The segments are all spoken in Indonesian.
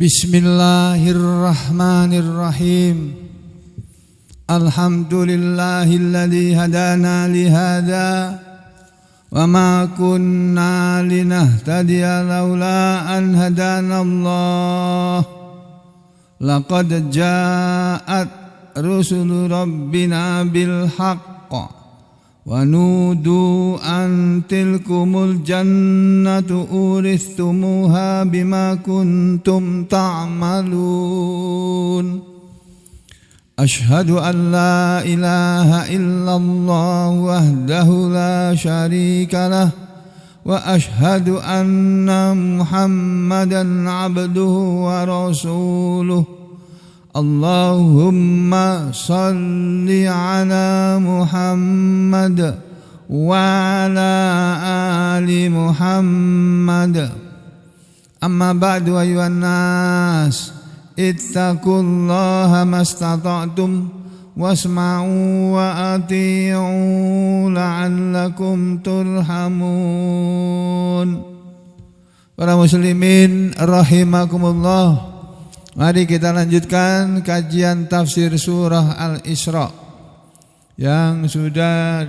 Bismillahirrahmanirrahim. Alhamdulillahilladzi hadana lihada wa ma kunna linahtadiya laula an hadanallah. Laqad ja'at rusulu rabbina bil haqq wa nudu an tilkumul jannatu uristumuha bima kuntum ta'malun. Ashhadu an la ilaha illallah wahdahu la syarika lah wa ashhadu anna Muhammadan abduhu wa rasuluh. Allahumma salli ala Muhammad wa ala ali Muhammad. Amma ba'du ayyuhan nas, ittaqullaha mastata'tum wasma'u wa ati'u la'allakum turhamun. Para muslimin rahimakumullah, mari kita lanjutkan kajian tafsir surah Al-Isra yang sudah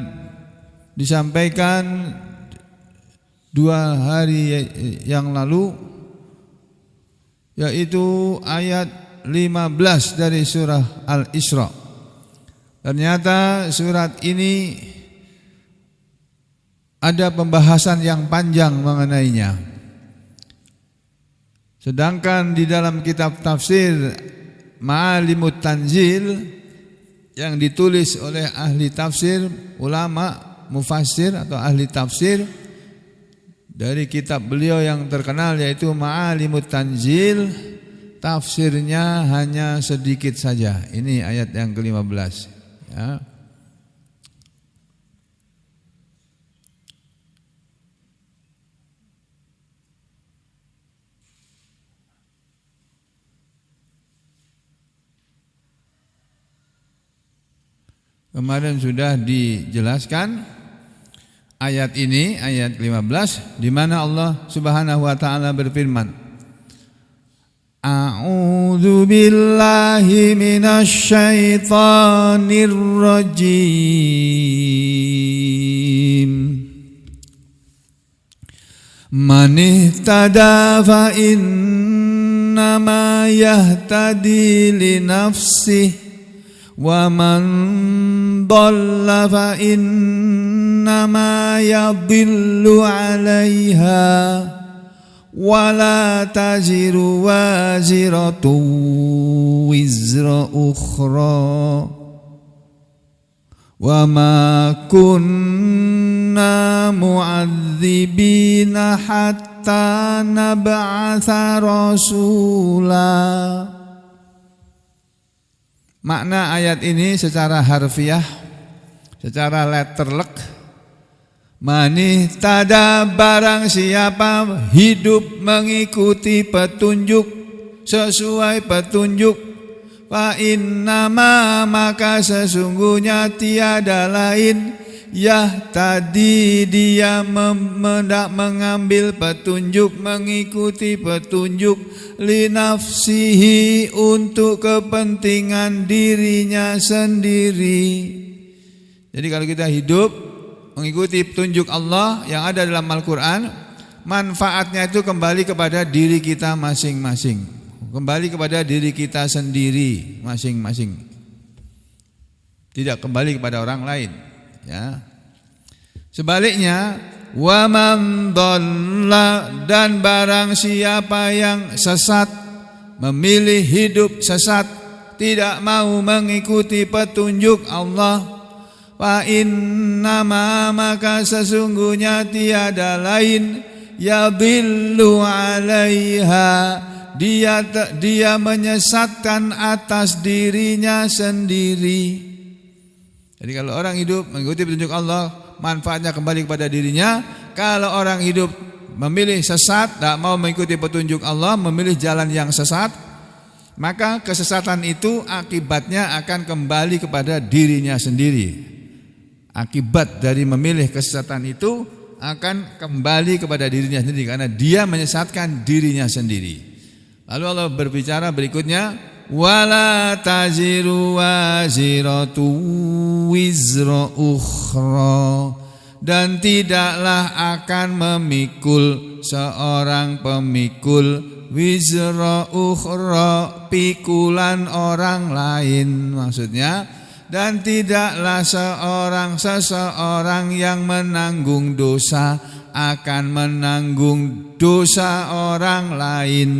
disampaikan 2 hari yang lalu, yaitu ayat 15 dari surah Al-Isra. Ternyata surat ini ada pembahasan yang panjang mengenainya. Sedangkan di dalam kitab tafsir Ma'alimut Tanzil yang ditulis oleh ahli tafsir, ulama mufassir atau ahli tafsir, dari kitab beliau yang terkenal yaitu Ma'alimut Tanzil, tafsirnya hanya sedikit saja. Ini ayat yang ke-15 ya. Kemarin sudah dijelaskan ayat ini, ayat 15, di mana Allah Subhanahu wa taala berfirman, A'udzu billahi minasy syaithanir rajim. Man ihtada fa innama yahtadi li nafsihi wa man dhalla fa innama yadhillu 'alaiha wa la taziru waziratu wizra ukhra wa ma kunna mu'adzibina hatta nab'atha rasula. Makna ayat ini secara harfiah, secara letterlek, mani tada barang siapa hidup mengikuti petunjuk, sesuai petunjuk, fa innama maka sesungguhnya tiada lain tadi dia mengambil petunjuk, mengikuti petunjuk li nafsihi untuk kepentingan dirinya sendiri. Jadi kalau kita hidup mengikuti petunjuk Allah yang ada dalam Al-Quran, manfaatnya itu kembali kepada diri kita masing-masing, kembali kepada diri kita sendiri masing-masing, tidak kembali kepada orang lain ya. Sebaliknya, wa man dhalla, dan barang siapa yang sesat, memilih hidup sesat, tidak mau mengikuti petunjuk Allah, fa innama maka sesungguhnya tiada lain yadhillu 'alaiha, dia menyesatkan atas dirinya sendiri. Jadi kalau orang hidup mengikuti petunjuk Allah, manfaatnya kembali kepada dirinya. Kalau orang hidup memilih sesat, tidak mau mengikuti petunjuk Allah, memilih jalan yang sesat, maka kesesatan itu akibatnya akan kembali kepada dirinya sendiri. Akibat dari memilih kesesatan itu akan kembali kepada dirinya sendiri, karena dia menyesatkan dirinya sendiri. Lalu Allah berbicara berikutnya, wala taziru waziratu wizra ukhra, dan tidaklah akan memikul seorang pemikul wizra ukhra, pikulan orang lain. Maksudnya, dan tidaklah seseorang yang menanggung dosa akan menanggung dosa orang lain.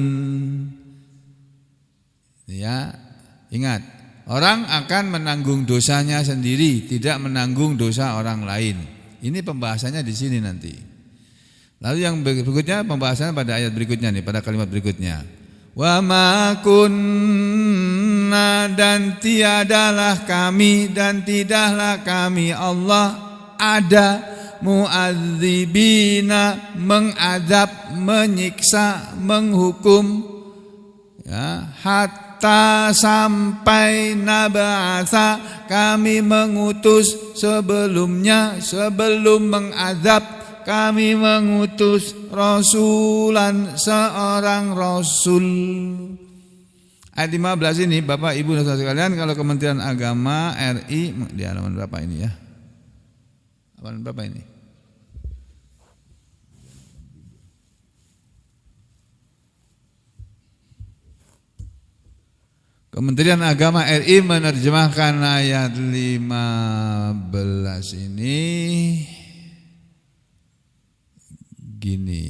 Ya, ingat, orang akan menanggung dosanya sendiri, tidak menanggung dosa orang lain. Ini pembahasannya di sini nanti. Lalu yang berikutnya, pembahasannya pada ayat berikutnya nih, pada kalimat berikutnya. Wa ma kunna, dan tiadalah kami, dan tidaklah kami Allah ada mu'adzibina, mengadab, menyiksa, menghukum, ya, hatta sampai naba'atha, kami mengutus sebelumnya, sebelum mengadab kami mengutus rasulan, seorang rasul. Ayat 15 ini Bapak Ibu dan saudara sekalian, kalau Kementerian Agama RI di halaman berapa ini ya? Halaman berapa ini? Kementerian Agama RI menerjemahkan ayat 15 ini gini.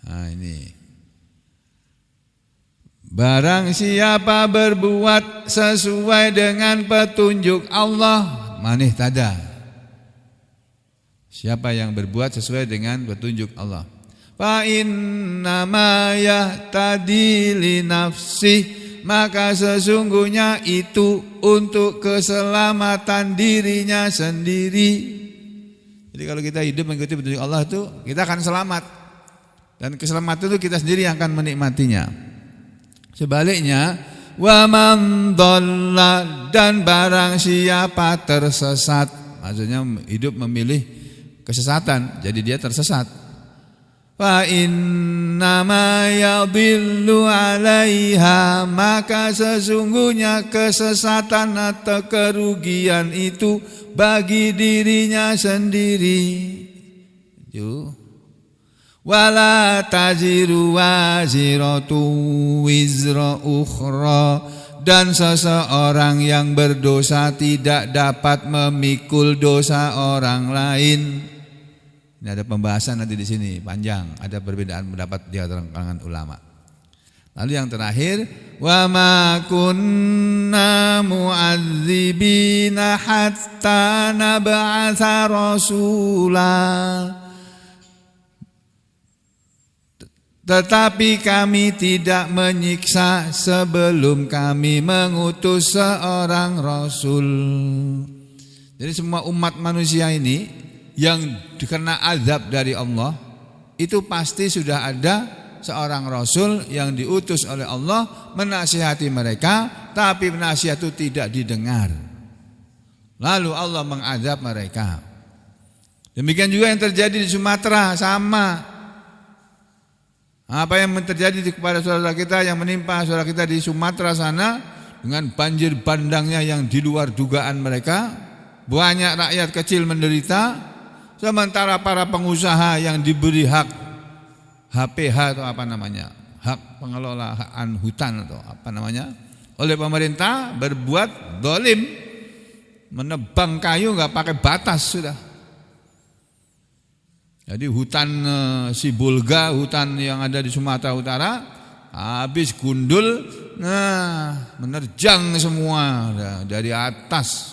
Nah ini. Barang siapa berbuat sesuai dengan petunjuk Allah, manih tada. Siapa yang berbuat sesuai dengan petunjuk Allah, fa innama yahtadi li nafsih, maka sesungguhnya itu untuk keselamatan dirinya sendiri. Jadi kalau kita hidup mengikuti petunjuk Allah itu, kita akan selamat. Dan keselamatan itu kita sendiri yang akan menikmatinya. Sebaliknya, wa man dhalla, dan barang siapa tersesat, maksudnya hidup memilih kesesatan, jadi dia tersesat. Fa innama yadhillu 'alaiha, maka sesungguhnya kesesatan atau kerugian itu bagi dirinya sendiri. Wala taziru waziratu wizra ukhra, dan seseorang yang berdosa tidak dapat memikul dosa orang lain. Ini ada pembahasan nanti di sini panjang, ada perbedaan pendapat di kalangan ulama. Lalu yang terakhir, wa ma kunna mu'adzibina hatta nab'atsa rasula, tetapi kami tidak menyiksa sebelum kami mengutus seorang rasul. Jadi semua umat manusia ini yang dikena azab dari Allah, itu pasti sudah ada seorang rasul yang diutus oleh Allah menasihati mereka, tapi nasihat itu tidak didengar. Lalu Allah mengazab mereka. Demikian juga yang terjadi di Sumatera, sama. Apa yang terjadi kepada saudara kita, yang menimpa saudara kita di Sumatera sana, dengan banjir bandangnya yang di luar dugaan mereka, banyak rakyat kecil menderita, sementara para pengusaha yang diberi hak HPH atau apa namanya, hak pengelolaan hutan atau apa namanya, oleh pemerintah berbuat dolim, menebang kayu nggak pakai batas sudah. Jadi hutan Sibolga, hutan yang ada di Sumatera Utara, habis gundul, nah menerjang semua dari atas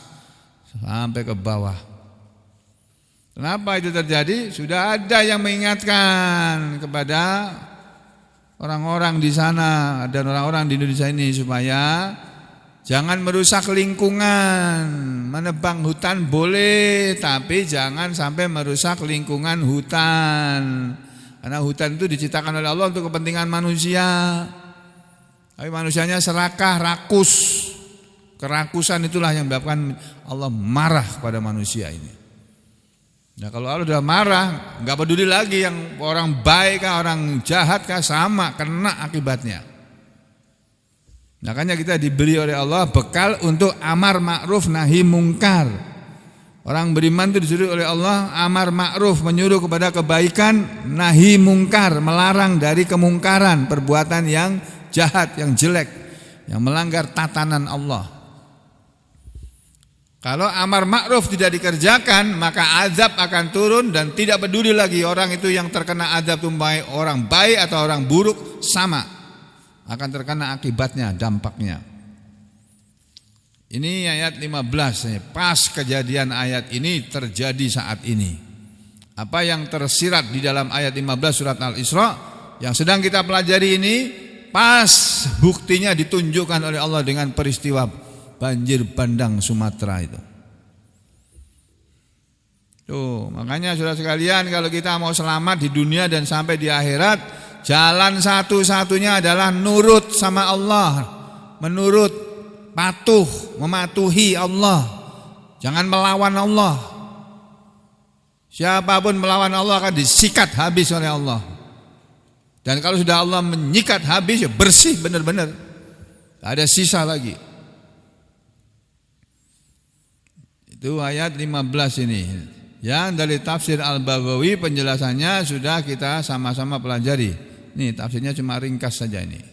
sampai ke bawah. Kenapa itu terjadi? Sudah ada yang mengingatkan kepada orang-orang di sana dan orang-orang di Indonesia ini supaya jangan merusak lingkungan. Menebang hutan boleh, tapi jangan sampai merusak lingkungan hutan. Karena hutan itu diciptakan oleh Allah untuk kepentingan manusia. Tapi manusianya serakah, rakus. Kerakusan itulah yang menyebabkan Allah marah kepada manusia ini. Nah kalau Allah sudah marah, nggak peduli lagi yang orang baik kah, orang jahat kah, sama kena akibatnya. Makanya kita diberi oleh Allah bekal untuk amar ma'ruf nahi mungkar. Orang beriman itu disuruh oleh Allah amar ma'ruf, menyuruh kepada kebaikan, nahi mungkar, melarang dari kemungkaran, perbuatan yang jahat, yang jelek, yang melanggar tatanan Allah. Kalau amar ma'ruf tidak dikerjakan, maka azab akan turun dan tidak peduli lagi orang itu yang terkena azab itu orang baik atau orang buruk, sama akan terkena akibatnya, dampaknya. Ini ayat 15, pas kejadian ayat ini terjadi saat ini. Apa yang tersirat di dalam ayat 15 surat Al-Isra yang sedang kita pelajari ini, pas buktinya ditunjukkan oleh Allah dengan peristiwa banjir bandang Sumatera itu. Tuh, makanya saudara sekalian, kalau kita mau selamat di dunia dan sampai di akhirat, jalan satu-satunya adalah nurut sama Allah, menurut, patuh, mematuhi Allah. Jangan melawan Allah. Siapapun melawan Allah akan disikat habis oleh Allah. Dan kalau sudah Allah menyikat habis, ya bersih benar-benar, tidak ada sisa lagi. Itu ayat 15 ini. Yang dari tafsir Al-Baghawi penjelasannya sudah kita sama-sama pelajari. Nih tafsirnya cuma ringkas saja ini.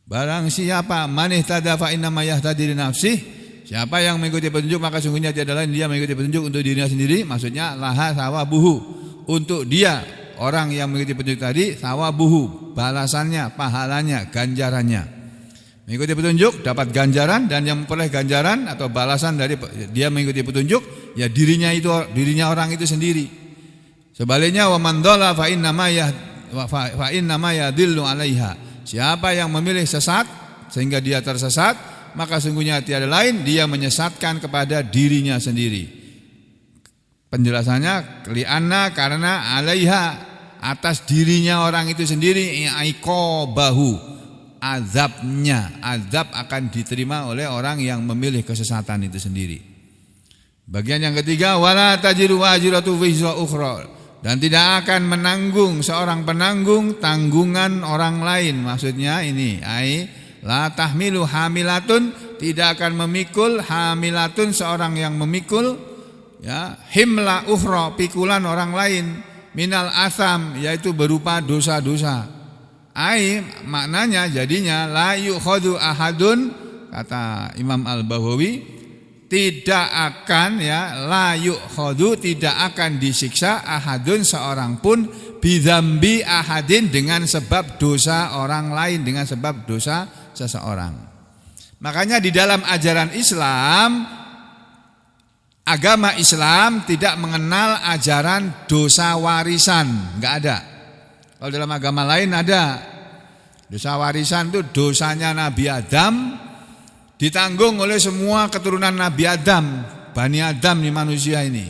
Barang siapa man ihtada fa innama yahtadi li nafsih, siapa yang mengikuti petunjuk maka sungguhnya tiada lain dia mengikuti petunjuk untuk dirinya sendiri. Maksudnya laha sawabuhu, untuk dia orang yang mengikuti petunjuk tadi, sawabuhu, balasannya, pahalanya, ganjarannya. Mengikuti petunjuk dapat ganjaran, dan yang memperoleh ganjaran atau balasan dari dia mengikuti petunjuk ya dirinya orang itu sendiri. Sebaliknya wa man dhalla fa innama yadhillu 'alaiha. Siapa yang memilih sesat sehingga dia tersesat, maka sungguhnya tiada lain dia menyesatkan kepada dirinya sendiri. Penjelasannya li'anna, karena 'alaiha, atas dirinya orang itu sendiri, iqabahu, azabnya, azab akan diterima oleh orang yang memilih kesesatan itu sendiri. Bagian yang ketiga, wala tajiru wajiratu wizra ukhra, dan tidak akan menanggung seorang penanggung tanggungan orang lain. Maksudnya ini, la tahmilu hamilatun, tidak akan memikul hamilatun, seorang yang memikul ya himla ukhra, pikulan orang lain, minal asam, yaitu berupa dosa-dosa. Maknanya jadinya la yukhadhu ahadun, kata Imam Al-Baghawi, tidak akan la yukhadhu, tidak akan disiksa ahadun, seorang pun, bidzambi ahadin, dengan sebab dosa orang lain, dengan sebab dosa seseorang. Makanya di dalam ajaran Islam, agama Islam tidak mengenal ajaran dosa warisan, enggak ada. Kalau dalam agama lain ada. Dosa warisan itu dosanya Nabi Adam ditanggung oleh semua keturunan Nabi Adam, Bani Adam nih, manusia ini.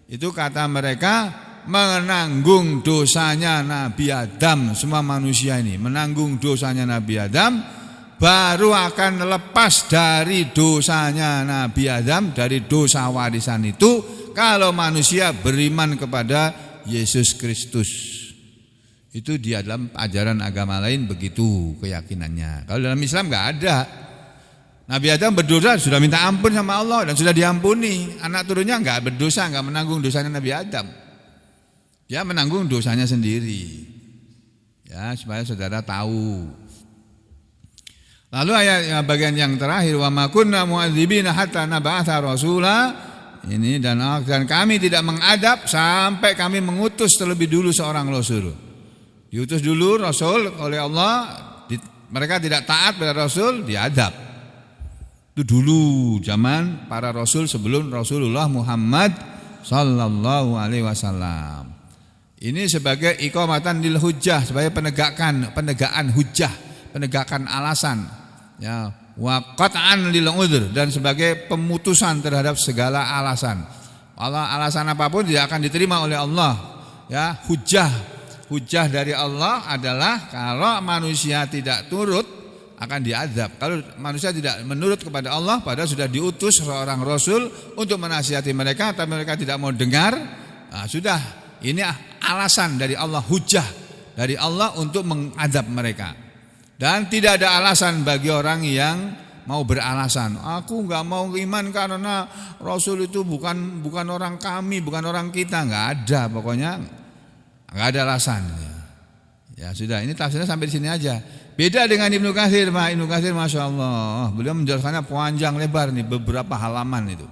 Itu kata mereka menanggung dosanya Nabi Adam, semua manusia ini menanggung dosanya Nabi Adam, baru akan lepas dari dosanya Nabi Adam, dari dosa warisan itu, kalau manusia beriman kepada Yesus Kristus. Itu di dalam ajaran agama lain begitu keyakinannya. Kalau dalam Islam enggak ada. Nabi Adam berdosa sudah minta ampun sama Allah dan sudah diampuni. Anak turunnya enggak berdosa, enggak menanggung dosanya Nabi Adam. Dia menanggung dosanya sendiri. Ya, supaya saudara tahu. Lalu ayat bagian yang terakhir, wa ma kunna mu'adzibina hatta nab'atha rasula. Ini dan kami tidak mengadab sampai kami mengutus terlebih dulu seorang rasul. Diutus dulu Rasul oleh Allah, mereka tidak taat pada Rasul, diadab. Itu dulu zaman para Rasul sebelum Rasulullah Muhammad sallallahu alaihi wasallam. Ini sebagai iqamatan lil hujjah, sebagai penegakan hujjah, penegakan alasan. Ya, wa qat'an lil udhr, dan sebagai pemutusan terhadap segala alasan. Alasan apapun tidak akan diterima oleh Allah. Ya, hujjah dari Allah adalah kalau manusia tidak turut akan diazab. Kalau manusia tidak menurut kepada Allah, padahal sudah diutus seorang rasul untuk menasihati mereka, tapi mereka tidak mau dengar, sudah ini alasan dari Allah, hujah dari Allah untuk mengazab mereka. Dan tidak ada alasan bagi orang yang mau beralasan, aku enggak mau iman karena rasul itu bukan orang kami, bukan orang kita, enggak ada, pokoknya enggak ada alasan. Ya sudah, ini tafsirnya sampai di sini aja. Beda dengan Ibnu Katsir, Pak. Ibnu Katsir Masya Allah, beliau menjelaskannya panjang lebar nih, beberapa halaman itu.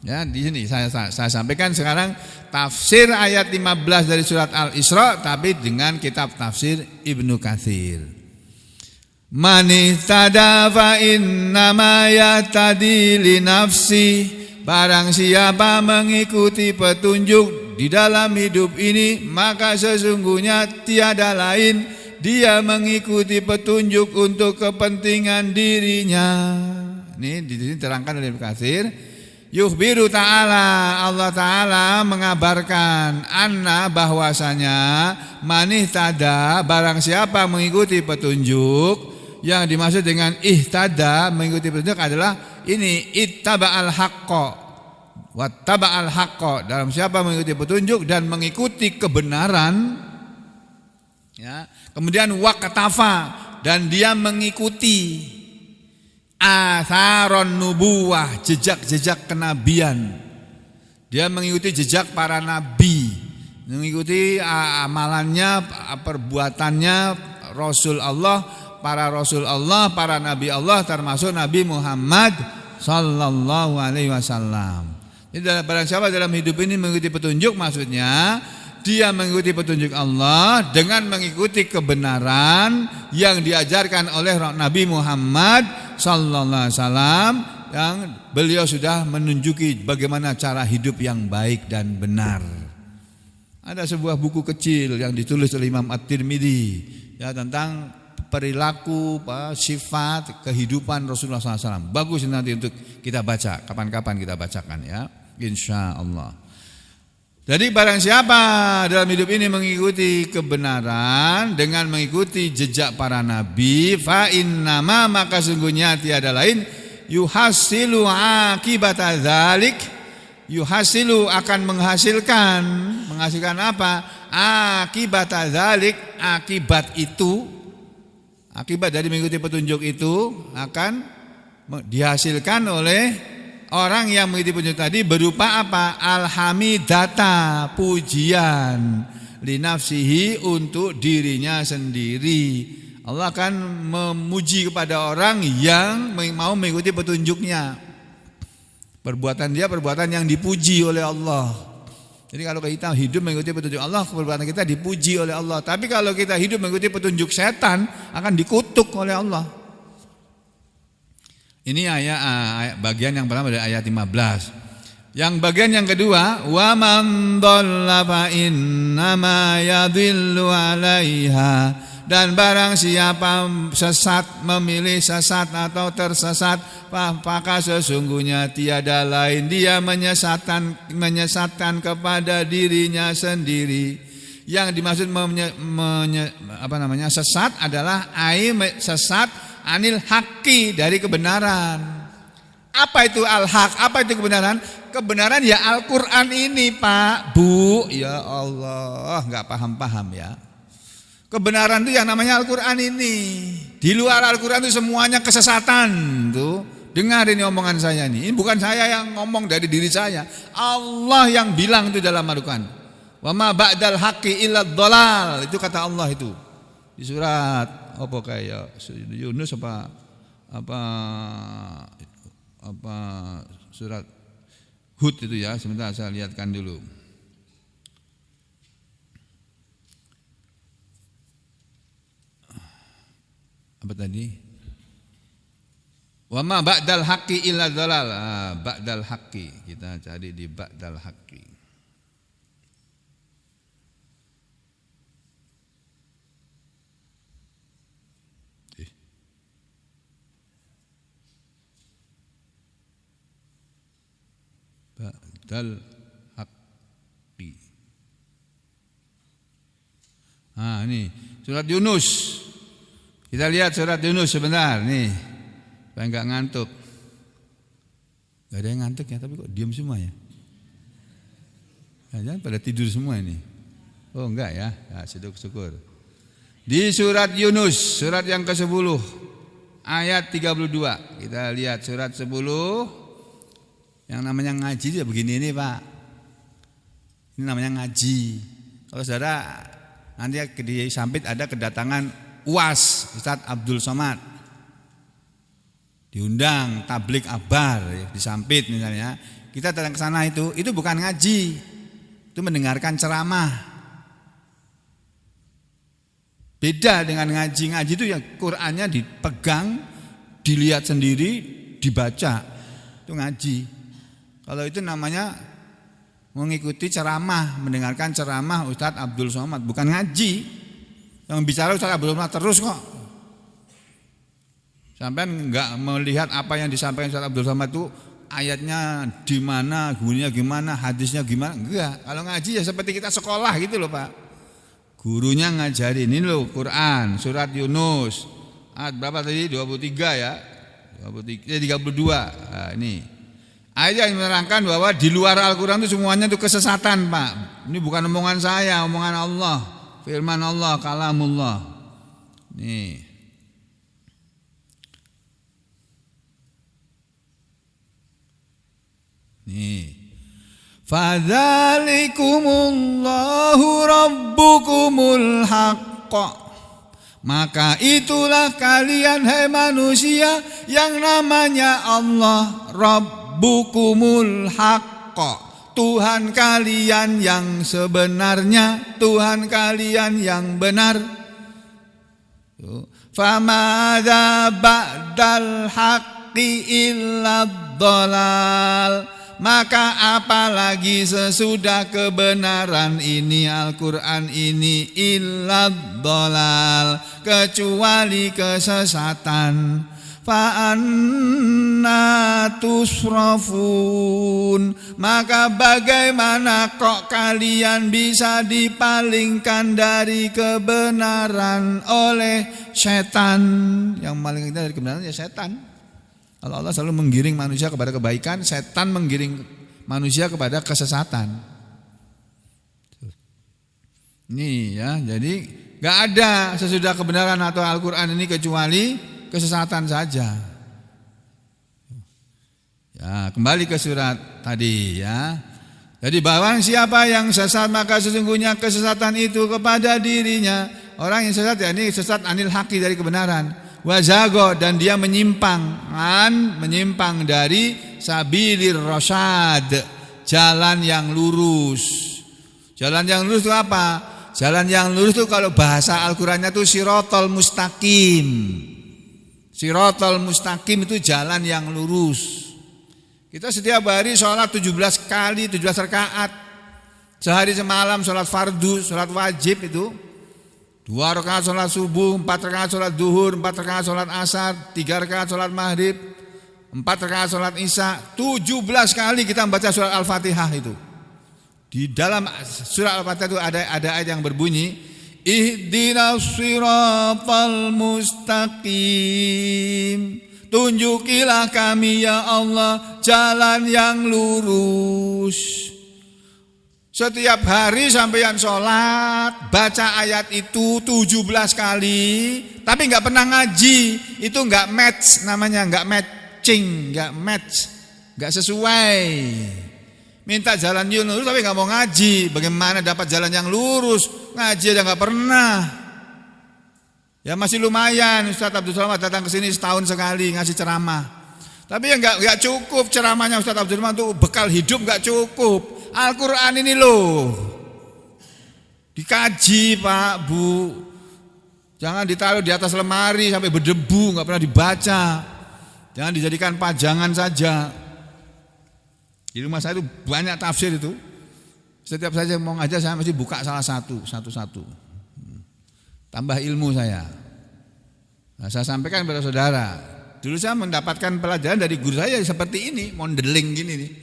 Ya, di sini saya sampaikan sekarang tafsir ayat 15 dari surat Al-Isra, tapi dengan kitab tafsir Ibnu Katsir. Man ihtada fa innama yahtadi li nafsi. Barang siapa mengikuti petunjuk di dalam hidup ini, maka sesungguhnya tiada lain dia mengikuti petunjuk untuk kepentingan dirinya. Ini di sini terangkan oleh Ibnu Katsir. Yukhbiru ta'ala, Allah ta'ala mengabarkan anna bahwasanya manihtada, barang siapa mengikuti petunjuk, yang dimaksud dengan ihtada, mengikuti petunjuk adalah ini ittaba'al haqqo wattaba'al haqqo, dalam siapa mengikuti petunjuk dan mengikuti kebenaran, ya. Kemudian waqtafa, dan dia mengikuti atharon nubuwah, jejak-jejak kenabian. Dia mengikuti jejak para nabi, mengikuti amalannya, perbuatannya Rasul Allah, para Rasul Allah, para Nabi Allah, termasuk Nabi Muhammad Sallallahu Alaihi Wasallam. Jadi barang siapa dalam hidup ini mengikuti petunjuk, maksudnya dia mengikuti petunjuk Allah dengan mengikuti kebenaran yang diajarkan oleh Nabi Muhammad Sallallahu Alaihi Wasallam, yang beliau sudah menunjuki bagaimana cara hidup yang baik dan benar. Ada sebuah buku kecil yang ditulis oleh Imam At-Tirmidzi, ya, tentang perilaku, sifat, kehidupan Rasulullah SAW. Bagus nanti untuk kita baca, kapan-kapan kita bacakan, ya, insya Allah. Jadi barang siapa dalam hidup ini mengikuti kebenaran dengan mengikuti jejak para nabi, fa innama, maka sungguhnya tiada lain, yuhasilu akibata dzalik, yuhasilu akan menghasilkan apa? Akibata dzalik, akibat itu, akibat dari mengikuti petunjuk itu akan dihasilkan oleh orang yang mengikuti petunjuk tadi berupa apa? Alhamidata, pujian, linafsihi, untuk dirinya sendiri. Allah akan memuji kepada orang yang mau mengikuti petunjuknya. Perbuatan dia perbuatan yang dipuji oleh Allah. Jadi kalau kita hidup mengikuti petunjuk Allah, perbuatan kita dipuji oleh Allah. Tapi kalau kita hidup mengikuti petunjuk setan, akan dikutuk oleh Allah. Ini ayat bagian yang pertama dari ayat 15. Yang bagian yang kedua, wa man dhalla fa innama yadhillu 'alaiha, dan barang siapa sesat, memilih sesat atau tersesat, maka sesungguhnya tiada lain dia menyesatkan kepada dirinya sendiri. Yang dimaksud sesat adalah sesat anil haqqi, dari kebenaran. Apa itu al-haq? Apa itu kebenaran? Kebenaran ya Al-Quran ini, Pak, Bu. Ya Allah, enggak paham-paham ya. Kebenaran itu yang namanya Al-Quran ini. Di luar Al-Quran itu semuanya kesesatan tuh. Dengar ini omongan saya nih. Ini bukan saya yang ngomong dari diri saya. Allah yang bilang itu dalam Al-Quran. Wa ma ba'dal haqqi illa dhalal. Itu kata Allah itu. Di surat apa kayak Yunus apa surat Hud itu ya. Sebentar saya lihatkan dulu. Apa tadi? Wa ma ba'dal haqqi illa dhalal. Ba'dal haqqi, kita cari di ba'dal haqqi. Ba'dal haqqi. Ini surat Yunus. Kita lihat surat Yunus sebentar nih, supaya nggak ngantuk. Gak ada yang ngantuk ya, tapi kok diam semua ya? Jangan pada tidur semua ini. Oh enggak ya, syukur. Di surat Yunus, surat yang ke-10, ayat 32. Kita lihat surat 10. Yang namanya ngaji itu ya begini nih Pak. Ini namanya ngaji. Kalau saudara nanti di Sampit ada kedatangan UAS, Ustaz Abdul Somad. Diundang tablik akbar di Sampit misalnya. Kita datang ke sana itu bukan ngaji. Itu mendengarkan ceramah. Beda dengan ngaji. Ngaji itu ya Qur'annya dipegang, dilihat sendiri, dibaca. Itu ngaji. Kalau itu namanya mengikuti ceramah, mendengarkan ceramah Ustaz Abdul Somad, bukan ngaji. Yang bicara Ustaz Abdul Somad terus kok. Sampai enggak melihat apa yang disampaikan Ustaz Abdul Somad itu ayatnya di mana, gurunya gimana, hadisnya gimana, enggak. Kalau ngaji ya seperti kita sekolah gitu loh Pak. Gurunya ngajarin, ini loh Quran, surat Yunus. Ayat berapa tadi? 23 ya. 32. Nah, ini. Ayat yang menerangkan bahwa di luar Al-Quran itu semuanya itu kesesatan Pak. Ini bukan omongan saya, omongan Allah. Firman Allah, kalamullah. Nih. Fadzalikumullahu rabbukumul haqq. Maka itulah kalian hai manusia yang namanya Allah Rabbukumul haqq. Tuhan kalian yang sebenarnya, Tuhan kalian yang benar. Famadza ba'dal haqqi illa dhalal. Maka apalagi sesudah kebenaran ini, Al-Quran ini, illa dhalal, kecuali kesesatan. Fa'anna tusrafun. Maka bagaimana kok kalian bisa dipalingkan dari kebenaran oleh setan? Yang paling dari kebenaran ya setan. Kalau Allah selalu menggiring manusia kepada kebaikan, setan menggiring manusia kepada kesesatan. Ini ya, jadi gak ada sesudah kebenaran atau Al-Quran ini kecuali kesesatan saja. Ya, kembali ke surat tadi ya. Jadi barang siapa yang sesat maka sesungguhnya kesesatan itu kepada dirinya. Orang yang sesat ya ini sesat anil haqi dari kebenaran. Wazago dan dia menyimpang dari sabilir rasyad, jalan yang lurus. Jalan yang lurus itu apa? Jalan yang lurus itu kalau bahasa Al-Qur'annya itu siratal mustaqim. Siratal mustaqim itu jalan yang lurus. Kita setiap hari sholat 17 kali, 17 rakaat. Sehari semalam sholat fardu, sholat wajib itu. 2 rakaat sholat subuh, 4 rakaat sholat duhur, 4 rakaat sholat asar, 3 rakaat sholat maghrib, 4 rakaat sholat isya. 17 kali kita membaca surat Al-Fatihah itu. Di dalam surat Al-Fatihah itu ada ayat yang berbunyi, ihdinas siratal mustaqim. Tunjukilah kami ya Allah jalan yang lurus. Setiap hari sampeyan sholat, baca ayat itu 17 kali, tapi nggak pernah ngaji. Itu nggak match namanya, nggak matching, nggak match, nggak sesuai. Minta jalan yang lurus tapi nggak mau ngaji. Bagaimana dapat jalan yang lurus? Ngaji aja nggak pernah. Ya masih lumayan. Ustaz Abdul Somad datang ke sini setahun sekali ngasih ceramah. Tapi ya nggak cukup ceramahnya Ustaz Abdul Somad itu bekal hidup nggak cukup. Al-Quran ini loh dikaji Pak Bu, jangan ditaruh di atas lemari sampai berdebu nggak pernah dibaca, jangan dijadikan pajangan saja. Di rumah saya itu banyak tafsir itu, setiap saya mau ngajar saya mesti buka salah satu, tambah ilmu saya. Nah, saya sampaikan kepada saudara, dulu saya mendapatkan pelajaran dari guru saya seperti ini, modeling gini nih.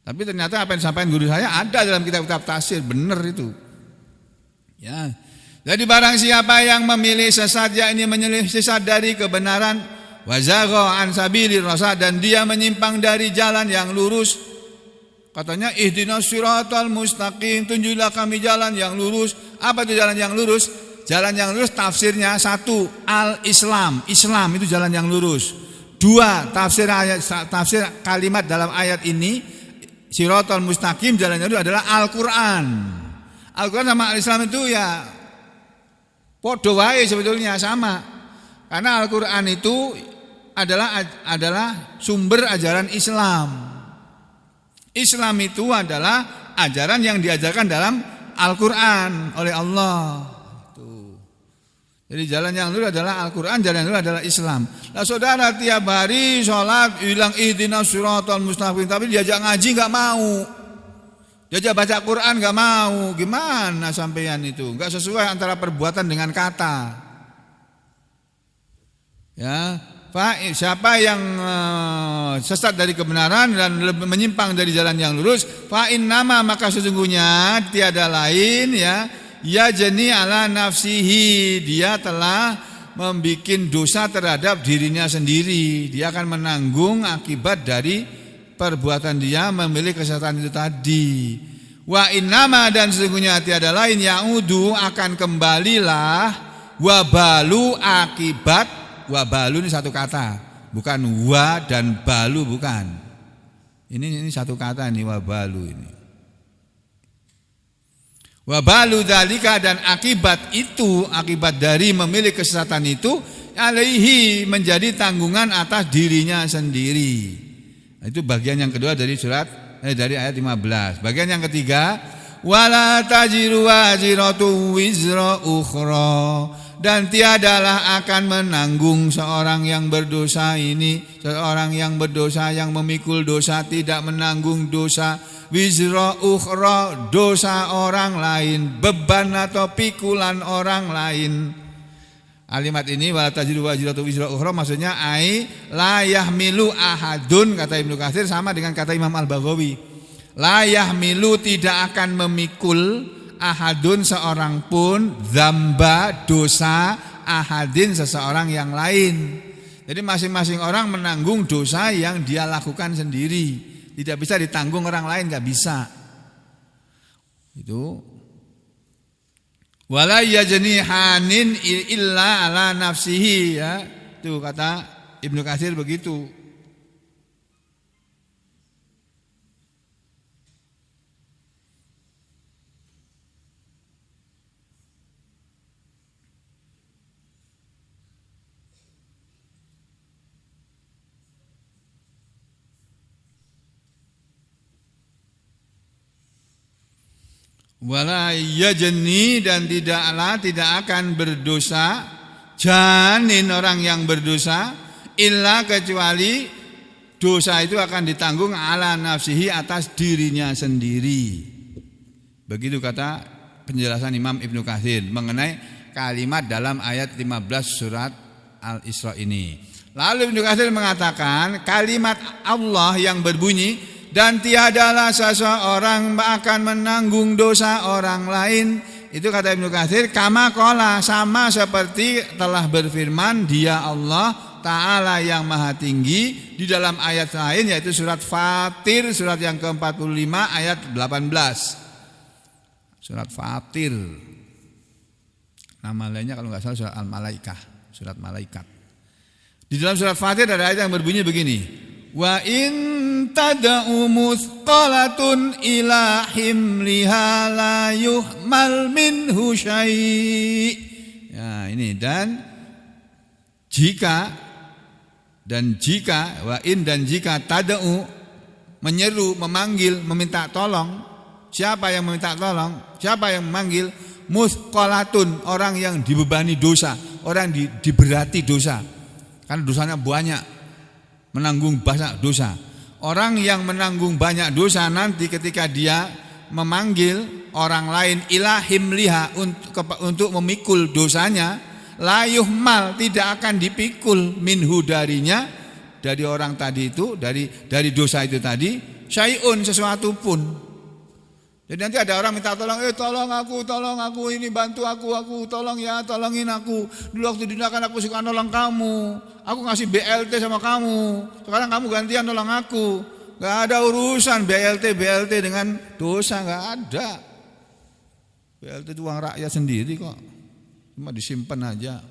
Tapi ternyata apa yang disampaikan guru saya ada dalam kitab-kitab tafsir, benar itu. Ya. Jadi barang siapa yang memilih sesat, yakni menyelip sesat dari kebenaran, wazagha an sabilir rasyad, dan dia menyimpang dari jalan yang lurus. Katanya ihdinas siratal mustaqim, tunjuklah kami jalan yang lurus. Apa itu jalan yang lurus? Jalan yang lurus tafsirnya satu, al-Islam. Islam itu jalan yang lurus. Dua, tafsir kalimat dalam ayat ini, siratal mustaqim, jalan yang lurus adalah Al-Qur'an. Al-Qur'an sama al-Islam itu ya podo wae sebetulnya sama. Karena Al-Qur'an itu adalah sumber ajaran Islam. Islam itu adalah ajaran yang diajarkan dalam Al-Qur'an oleh Allah. Jadi jalan yang lurus adalah Al-Qur'an, jalan yang lurus adalah Islam. Nah, saudara tiap hari sholat bilang ihdinas siratal mustaqim, tapi diajak ngaji enggak mau. Diajak baca Quran enggak mau. Gimana sampeyan itu? Enggak sesuai antara perbuatan dengan kata. Ya, siapa yang sesat dari kebenaran dan menyimpang dari jalan yang lurus, fa innama, maka sesungguhnya tiada lain ya jani ala nafsihi, dia telah membuat dosa terhadap dirinya sendiri. Dia akan menanggung akibat dari perbuatan dia memilih kesesatan itu tadi. Wa innama, dan sesungguhnya tiada lain, yaudu, akan kembalilah, wabalu, akibat. Wabalu ini satu kata, bukan wa dan balu, bukan. Ini satu kata nih, wabalu ini. Wabalu dzalika, dan akibat itu, akibat dari memilih kesesatan itu, alaihi, menjadi tanggungan atas dirinya sendiri. Itu bagian yang kedua dari dari ayat 15. Bagian yang ketiga, wala tajiru waziratu wizra ukhra, dan tiadalah akan menanggung seorang yang berdosa yang memikul dosa, tidak menanggung dosa wizra ukhra, dosa orang lain, beban atau pikulan orang lain. Kalimat ini wala tajiru waziratu wizra ukhra maksudnya la yahmilu ahadun, kata Ibnu Katsir sama dengan kata Imam Al-Baghawi. La yahmilu, tidak akan memikul, ahadun, seorang pun, dzamba, dosa, ahadin, seseorang yang lain. Jadi masing-masing orang menanggung dosa yang dia lakukan sendiri. Tidak bisa ditanggung orang lain, enggak bisa. Itu wala yajni hanin illa ala nafsihi, ya. Itu kata Ibnu Katsir begitu. Wala yajni, dan tidak akan berdosa, janin, orang yang berdosa, illa, kecuali dosa itu akan ditanggung ala nafsihi, atas dirinya sendiri. Begitu kata penjelasan Imam Ibnu Katsir mengenai kalimat dalam ayat 15 surat Al-Isra ini. Lalu Ibnu Katsir mengatakan kalimat Allah yang berbunyi, dan tiadalah seseorang akan menanggung dosa orang lain, itu kata Ibnu Katsir, kama qala, sama seperti telah berfirman dia Allah Ta'ala yang maha tinggi di dalam ayat lain, yaitu surat Fatir, surat yang ke-45 ayat 18. Surat Fatir, nama lainnya kalau nggak salah surat Al-Malaikah, surat malaikat. Di dalam surat Fatir ada ayat yang berbunyi begini, wa in tad'u muthqalatun ila himliha la yuhmal minhu syai'. Ya, ini jika wa in, dan jika tad'u, menyeru, memanggil, meminta tolong. Siapa yang meminta tolong? Siapa yang memanggil? Muthqalatun, orang yang dibebani dosa, orang diberati dosa. Karena dosanya banyak, menanggung banyak dosa. Orang yang menanggung banyak dosa nanti ketika dia memanggil orang lain ilahim liha untuk memikul dosanya, la yuhmal, tidak akan dipikul minhu, darinya, dari orang tadi itu, dari dosa itu tadi, syai'un, sesuatu pun. Jadi nanti ada orang minta tolong, tolong aku, ini bantu aku, tolong ya, tolongin aku. Dulu waktu di dunia kan aku suka nolong kamu, aku ngasih BLT sama kamu, sekarang kamu gantian nolong aku. Gak ada urusan BLT dengan dosa, gak ada. BLT itu uang rakyat sendiri kok, cuma disimpan aja.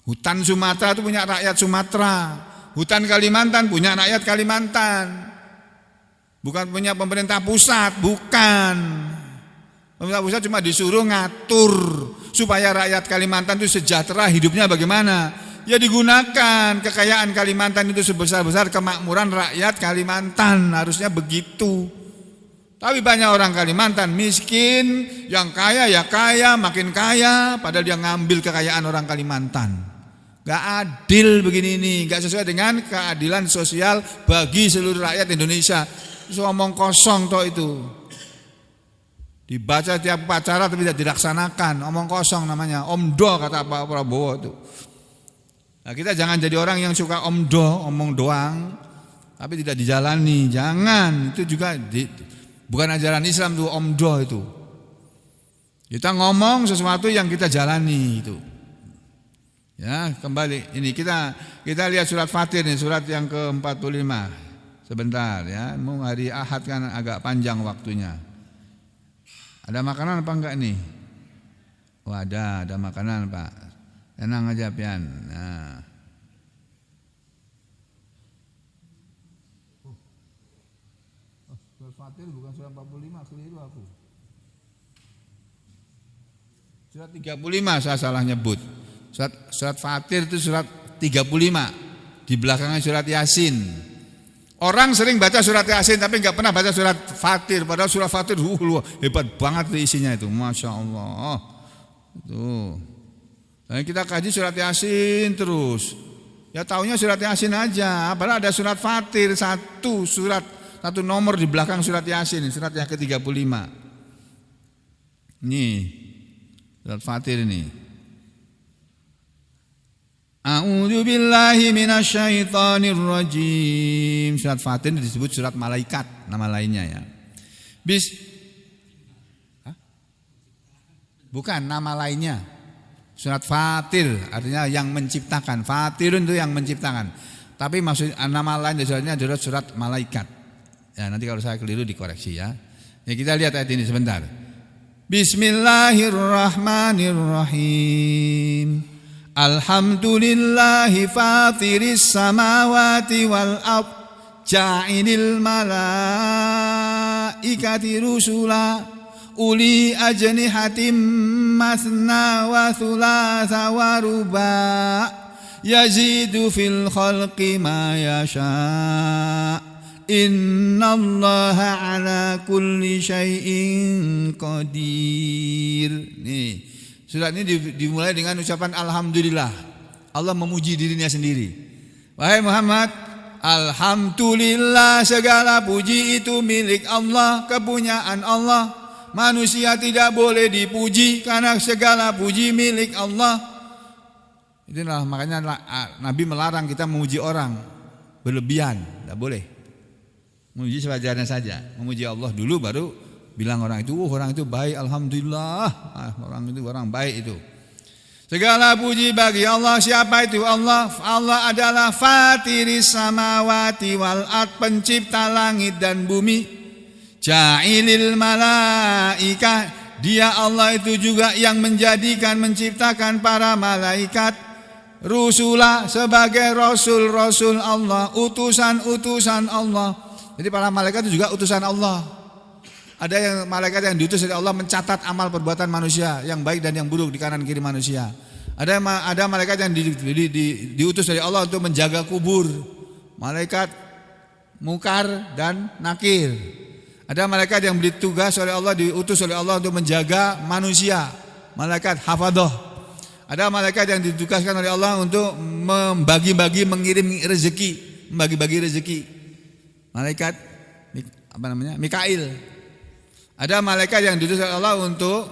Hutan Sumatera itu punya rakyat Sumatera, hutan Kalimantan punya rakyat Kalimantan. Bukan punya pemerintah pusat, bukan. Pemerintah pusat cuma disuruh ngatur supaya rakyat Kalimantan itu sejahtera hidupnya bagaimana. Ya digunakan kekayaan Kalimantan itu sebesar-besar kemakmuran rakyat Kalimantan, harusnya begitu. Tapi banyak orang Kalimantan miskin, yang kaya ya kaya, makin kaya, padahal dia ngambil kekayaan orang Kalimantan. Gak adil begini ini, gak sesuai dengan keadilan sosial bagi seluruh rakyat Indonesia. Itu omong kosong toh itu. Dibaca tiap upacara tapi tidak dilaksanakan, omong kosong namanya. Omdo kata Pak Prabowo itu. Nah, kita jangan jadi orang yang suka omong doang tapi tidak dijalani. Jangan, itu juga bukan ajaran Islam tuh omdo itu. Kita ngomong sesuatu yang kita jalani itu. Ya, kembali ini kita lihat surat Fatir nih, surat yang ke-45. Sebentar ya, mau hari Ahad kan agak panjang waktunya. Ada makanan apa enggak nih? Oh ada makanan Pak. Tenang aja pian. Nah. Surat Fatir bukan surat 45, keliru aku. Surat 35 saya salah nyebut. Surat Fatir itu surat 35. Di belakangnya surat Yasin. Orang sering baca surat Yasin tapi enggak pernah baca surat Fatir. Padahal surat Fatir hebat banget isinya itu, Masya Allah. Tuh. Dan kita kaji surat Yasin terus. Ya taunya surat Yasin aja. Padahal ada surat Fatir, satu nomor di belakang surat Yasin, surat yang ke-35. Nih, surat Fatir ini. A'udzu billahi minasyaitonir rajim. Surat Fatir disebut surat malaikat, nama lainnya ya. Bukan nama lainnya. Surat Fatir artinya yang menciptakan. Fatirun itu yang menciptakan. Tapi maksud nama lain dari suratnya adalah surat malaikat. Ya, nanti kalau saya keliru dikoreksi ya. Ya kita lihat ayat ini sebentar. Bismillahirrahmanirrahim. Alhamdulillahi fatiris samawati wal ard ja'ilil malaikati rusula uli ajnihatim masna wa thulatha wa ruba yazidu fil khalqi ma yasha innallaha ala kulli syai'in qadir. Nih surat ini dimulai dengan ucapan Alhamdulillah. Allah memuji dirinya sendiri. Wahai Muhammad, Alhamdulillah, segala puji itu milik Allah, kepunyaan Allah. Manusia tidak boleh dipuji karena segala puji milik Allah. Itulah makanya Nabi melarang kita memuji orang berlebihan, tidak boleh. Memuji sewajarnya saja. Memuji Allah dulu baru bilang orang itu baik, alhamdulillah, orang itu orang baik itu. Segala puji bagi Allah. Siapa itu Allah? Allah adalah Fatiris samawati wal ard, pencipta langit dan bumi. Ja'ilil malaika, dia Allah itu juga yang menciptakan para malaikat. Rusula, sebagai rasul-rasul Allah, utusan-utusan Allah. Jadi para malaikat itu juga utusan Allah. Ada yang malaikat yang diutus oleh Allah mencatat amal perbuatan manusia yang baik dan yang buruk di kanan kiri manusia. Ada malaikat yang diutus oleh Allah untuk menjaga kubur. Malaikat Mungkar dan Nakir. Ada malaikat yang ditugas oleh Allah, diutus oleh Allah untuk menjaga manusia. Malaikat Hafadhah. Ada malaikat yang ditugaskan oleh Allah untuk membagi-bagi, mengirim rezeki, membagi-bagi rezeki. Malaikat Mikail. Ada malaikat yang diutus oleh Allah untuk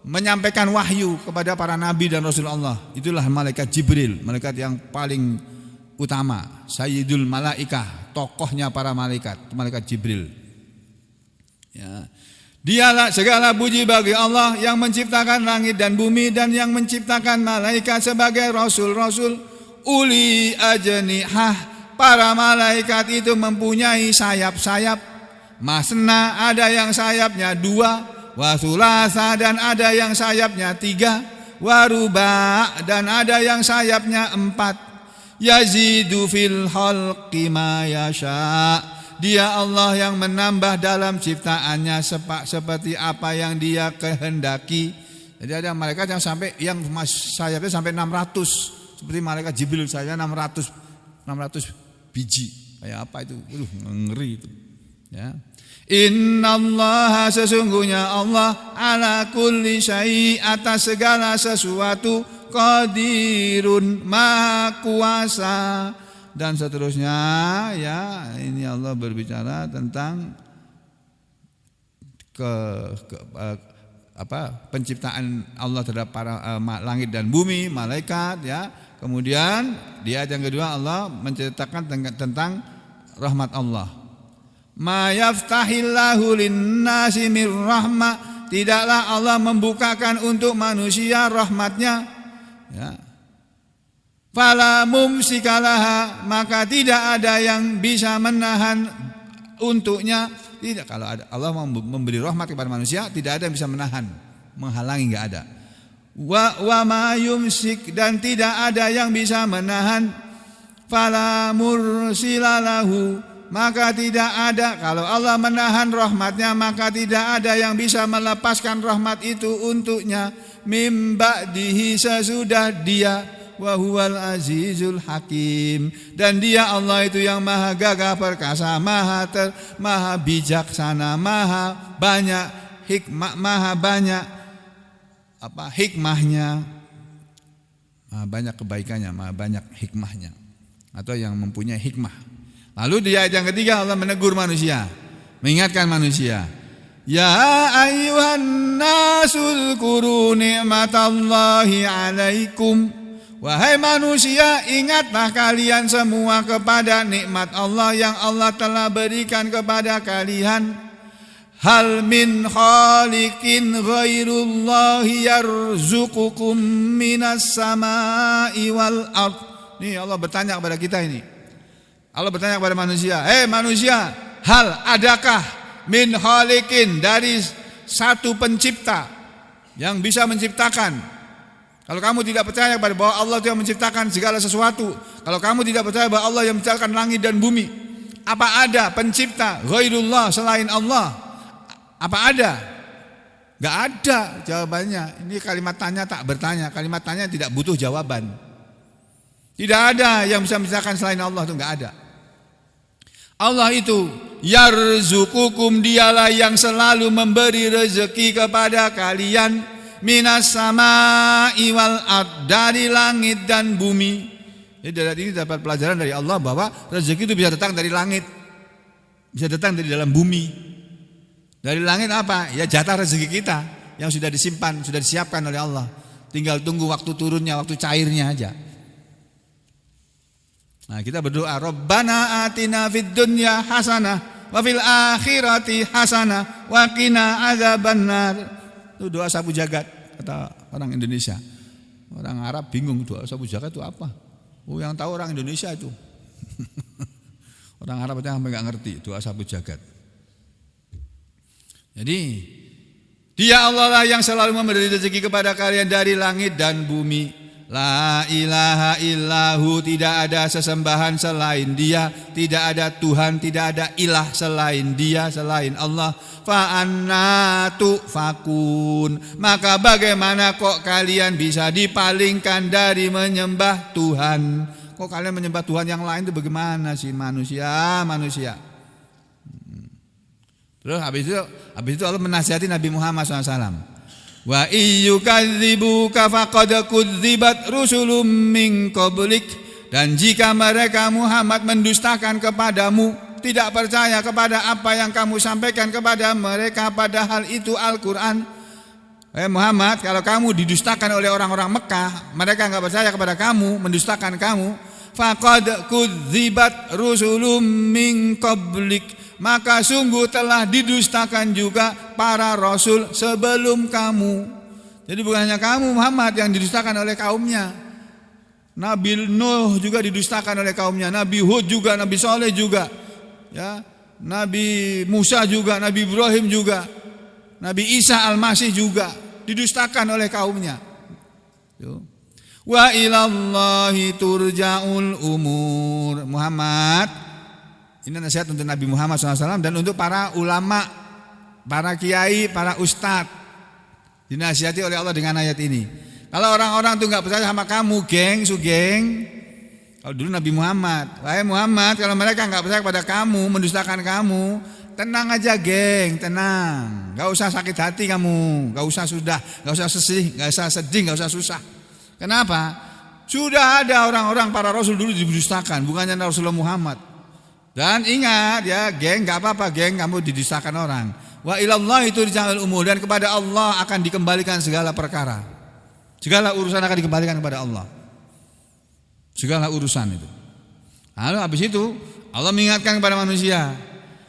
menyampaikan wahyu kepada para nabi dan rasul Allah. Itulah malaikat Jibril, malaikat yang paling utama, Sayyidul Malaikah, tokohnya para malaikat, malaikat Jibril. Ya. Dialah segala puji bagi Allah yang menciptakan langit dan bumi dan yang menciptakan malaikat sebagai rasul-rasul uli ajnihah. Para malaikat itu mempunyai sayap-sayap. Masna, ada yang sayapnya 2, wa sulasa, dan ada yang sayapnya 3, wa ruba, dan ada yang sayapnya 4. Yazidu fil khalqi ma yasha. Dia Allah yang menambah dalam ciptaannya seperti apa yang Dia kehendaki. Jadi ada malaikat yang sampai sayapnya sampai 600, seperti malaikat Jibril saja 600 biji. Kayak apa itu? Ngeri itu. Ya. Innallaha, sesungguhnya Allah, ala kulli syai', atas segala sesuatu, qadirun, maha kuasa. Dan seterusnya, ya, ini Allah berbicara tentang penciptaan Allah terhadap para langit dan bumi, malaikat, ya. Kemudian di ayat yang kedua Allah menceritakan tentang rahmat Allah. Ma yaftahillahu linnasi mir rahmah, tidaklah Allah membukakan untuk manusia rahmatnya, ya. Fala mumsikalaha, maka tidak ada yang bisa menahan untuknya. Tidak, kalau ada Allah memberi rahmat kepada manusia, tidak ada yang bisa menahan, menghalangi, enggak ada. Wa ma yumsik, dan tidak ada yang bisa menahan. Fala mursilalahu, maka tidak ada, kalau Allah menahan rahmatnya, maka tidak ada yang bisa melepaskan rahmat itu untuknya. Mim ba'dihi, sesudah Dia. Wa huwal azizul hakim, dan Dia Allah itu yang maha gagah perkasa, maha bijaksana, maha banyak hikmah, maha banyak hikmahnya, maha banyak kebaikannya, maha banyak hikmahnya, atau yang mempunyai hikmah. Lalu di ayat yang ketiga Allah menegur manusia, mengingatkan manusia, ya ayyuhan nasul kuru ni'matallahi alaikum. Wahai manusia, ingatlah kalian semua kepada nikmat Allah yang Allah telah berikan kepada kalian. Hal min khaliqin ghairullahi yarzuqukum minas samai wal ard. Nih Allah bertanya kepada kita ini. Allah bertanya kepada manusia, manusia, hal adakah min khaliqin, dari satu pencipta yang bisa menciptakan? Kalau kamu tidak percaya kepada bahwa Allah yang menciptakan segala sesuatu, kalau kamu tidak percaya bahwa Allah yang menciptakan langit dan bumi, apa ada pencipta ghairullah selain Allah? Apa ada? Enggak ada jawabannya. Ini kalimat tanya tak bertanya, kalimat tanya tidak butuh jawaban. Tidak ada yang bisa menciptakan selain Allah, itu enggak ada. Allah itu yarzuqukum, Dialah yang selalu memberi rezeki kepada kalian. Minas samai wal ard, dari langit dan bumi. Jadi dari ini dapat pelajaran dari Allah bahwa rezeki itu bisa datang dari langit, bisa datang dari dalam bumi. Dari langit apa? Ya jatah rezeki kita yang sudah disimpan, sudah disiapkan oleh Allah. Tinggal tunggu waktu turunnya, waktu cairnya aja. Nah, kita berdoa, Rabbana atina fid dunya hasanah wa fil akhirati hasanah wa qina adzabannar. Itu doa sapu jagat, kata orang Indonesia. Orang Arab bingung doa sapu jagat itu apa. Yang tahu orang Indonesia itu. Orang Arab aja sampai nggak ngerti doa sapu jagat. Jadi Dia Allah lah yang selalu memberi rezeki kepada kalian dari langit dan bumi. La ilaha illahu, tidak ada sesembahan selain Dia, tidak ada Tuhan, tidak ada ilah selain Dia, selain Allah. Fa anna tufakun, maka bagaimana kok kalian bisa dipalingkan dari menyembah Tuhan? Kok kalian menyembah Tuhan yang lain itu bagaimana sih manusia? Terus habis itu Allah menasihati Nabi Muhammad SAW. Wa iyyukadzibuka faqad kudzibat rusulun min qablik, dan jika mereka Muhammad mendustakan kepadamu, tidak percaya kepada apa yang kamu sampaikan kepada mereka, padahal itu Al-Quran. Muhammad, kalau kamu didustakan oleh orang-orang Mekah, mereka enggak percaya kepada kamu, mendustakan kamu, faqad kudzibat rusulum min qablik, maka sungguh telah didustakan juga para rasul sebelum kamu. Jadi bukan hanya kamu Muhammad yang didustakan oleh kaumnya. Nabi Nuh juga didustakan oleh kaumnya, Nabi Hud juga, Nabi Saleh juga, ya, Nabi Musa juga, Nabi Ibrahim juga, Nabi Isa Al-Masih juga didustakan oleh kaumnya. Wa ilallahi turja'ul umur. Muhammad, ini nasihat untuk Nabi Muhammad SAW dan untuk para ulama, para kiai, para ustadz. Dinasihati oleh Allah dengan ayat ini. Kalau orang-orang itu nggak percaya sama kamu, geng, kalau dulu Nabi Muhammad, wahai Muhammad, kalau mereka nggak percaya kepada kamu, mendustakan kamu, tenang aja geng, tenang, nggak usah sakit hati kamu, nggak usah sedih, nggak usah susah. Kenapa? Sudah ada orang-orang para rasul dulu didustakan, bukannya Rasulullah Muhammad. Dan ingat ya, geng, nggak apa-apa geng, kamu didustakan orang. Wa ilallahi turja'ul umur, dan kepada Allah akan dikembalikan segala perkara. Segala urusan akan dikembalikan kepada Allah. Segala urusan itu. Lalu habis itu Allah mengingatkan kepada manusia,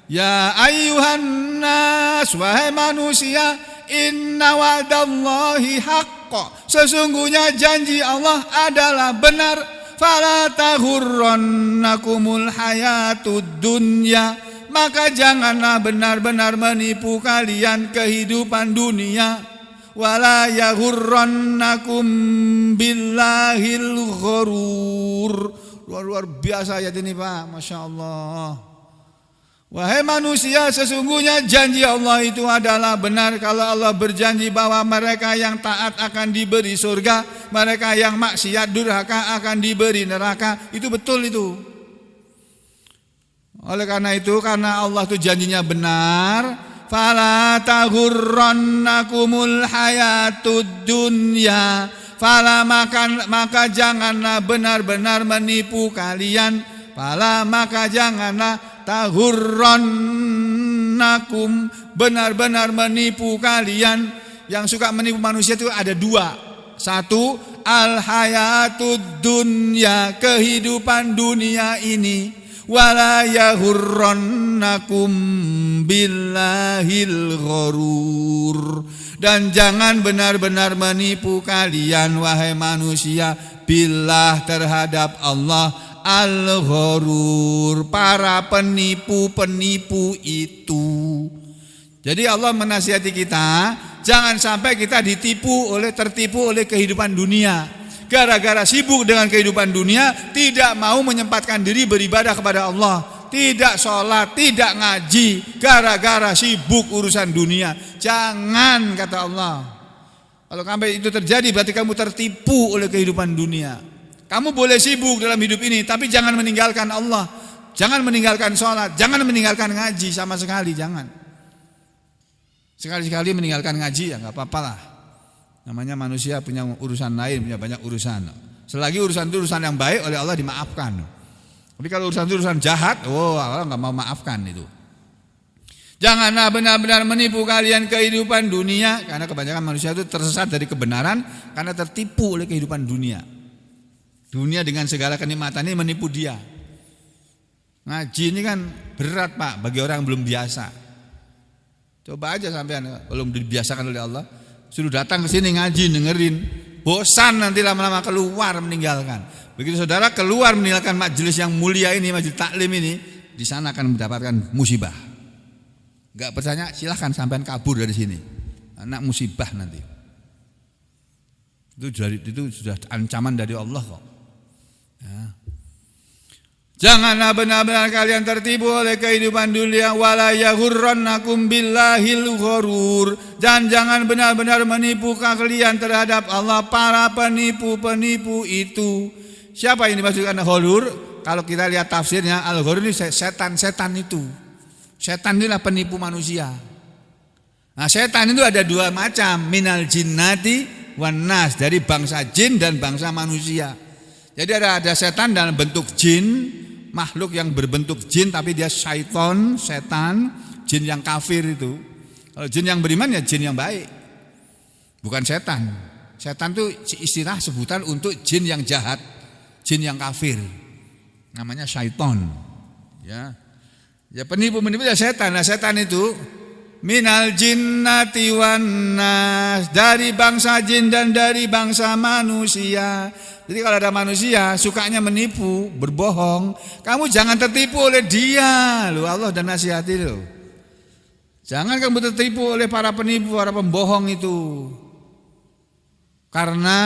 ya ayyuhan nas, wahai manusia, inna wa'dallahi haqq, sesungguhnya janji Allah adalah benar. Fala taghurrannakumul hayatud dunya, maka janganlah benar-benar menipu kalian kehidupan dunia. Wala yaghurrannakum billahil ghurur. Luar biasa ayat ini Pak, Masya Allah. Wahai manusia, sesungguhnya janji Allah itu adalah benar. Kalau Allah berjanji bahwa mereka yang taat akan diberi surga, mereka yang maksiat durhaka akan diberi neraka, itu betul itu. Oleh karena itu, karena Allah itu janjinya benar, fala taghurrannakumul hayatud dunya, fala maka janganlah benar-benar menipu kalian, fala maka janganlah taghurrannakum benar-benar menipu kalian. Yang suka menipu manusia itu ada dua. Satu, al hayatud dunya, kehidupan dunia ini. Wala yaghurrannakum billahil ghurur, dan jangan benar-benar menipu kalian wahai manusia billah terhadap Allah al-ghurur, para penipu-penipu itu. Jadi Allah menasihati kita, jangan sampai kita tertipu oleh kehidupan dunia. Gara-gara sibuk dengan kehidupan dunia, tidak mau menyempatkan diri beribadah kepada Allah, tidak sholat, tidak ngaji, gara-gara sibuk urusan dunia. Jangan, kata Allah. Kalau sampai itu terjadi, berarti kamu tertipu oleh kehidupan dunia. Kamu boleh sibuk dalam hidup ini, tapi jangan meninggalkan Allah, jangan meninggalkan sholat, jangan meninggalkan ngaji sama sekali, jangan. Sekali-sekali meninggalkan ngaji ya nggak apa-apa lah. Namanya manusia punya urusan lain, punya banyak urusan. Selagi urusan itu urusan yang baik, oleh Allah dimaafkan. Tapi kalau urusan itu urusan jahat, Allah nggak mau maafkan itu. Janganlah benar-benar menipu kalian kehidupan dunia, karena kebanyakan manusia itu tersesat dari kebenaran karena tertipu oleh kehidupan dunia. Dunia dengan segala kenikmatannya menipu dia. Ngaji ini kan berat Pak bagi orang yang belum biasa. Coba aja sampean belum dibiasakan oleh Allah, suruh datang ke sini ngaji dengerin, bosan nanti lama-lama keluar meninggalkan. Begitu saudara keluar meninggalkan majelis yang mulia ini, majelis taklim ini, di sana akan mendapatkan musibah. Enggak percaya silahkan sampean kabur dari sini. Anak musibah nanti. Itu sudah ancaman dari Allah kok. Ya. Janganlah benar-benar kalian tertipu oleh kehidupan dunia, wala yaghurrannakum billahil ghurur, dan jangan benar-benar menipu kalian terhadap Allah para penipu-penipu itu. Siapa yang dimaksudkan ghurur? Kalau kita lihat tafsirnya, al-ghurur ini setan-setan itu. Setan inilah penipu manusia. Nah, setan itu ada dua macam, minal jinnati wan nas, dari bangsa jin dan bangsa manusia. Jadi ada setan dalam bentuk jin, makhluk yang berbentuk jin tapi dia syaiton, setan, jin yang kafir itu. Kalau jin yang beriman ya jin yang baik. Bukan setan. Setan itu istilah sebutan untuk jin yang jahat, jin yang kafir. namanya syaiton. Ya. Ya penipu-menipu ya setan. Nah, setan itu minal jinnati wan nas, dari bangsa jin dan dari bangsa manusia. Jadi kalau ada manusia sukanya menipu, berbohong, kamu jangan tertipu oleh dia. Loh, Allah dan nasihati loh. Jangan kamu tertipu oleh para penipu, para pembohong itu. Karena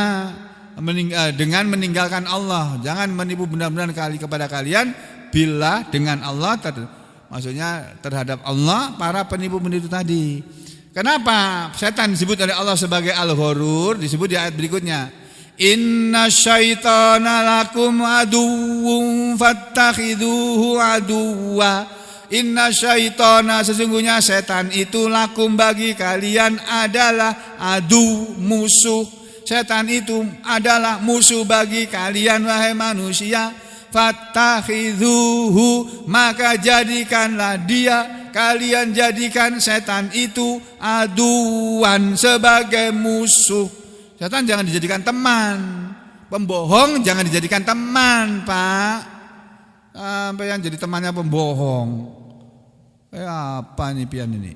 dengan meninggalkan Allah, jangan menipu benar-benar kepada kalian bila dengan Allah maksudnya terhadap Allah para penipu-penipu tadi. Kenapa setan disebut oleh Allah sebagai al-ghurur? Disebut di ayat berikutnya. Inna syaitana lakum aduwwun fattakhiduhu aduwwa. Inna syaitana, sesungguhnya setan itu lakum bagi kalian adalah adu, musuh. Setan itu adalah musuh bagi kalian wahai manusia. Fattakhidhuhu, maka jadikanlah dia, kalian jadikan setan itu aduan, sebagai musuh. Setan jangan dijadikan teman. Pembohong jangan dijadikan teman, Pak. Sampai yang jadi temannya pembohong. Apa nih pian ini?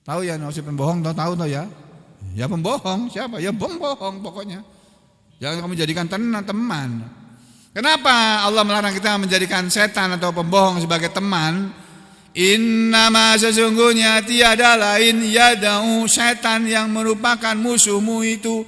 Tahu ya maksud pembohong, tahu ya? Ya pembohong, siapa? Ya pembohong pokoknya. Jangan kamu jadikan teman. Kenapa Allah melarang kita menjadikan setan atau pembohong sebagai teman? Innama, sesungguhnya tiada lain, yada'u, setan yang merupakan musuhmu itu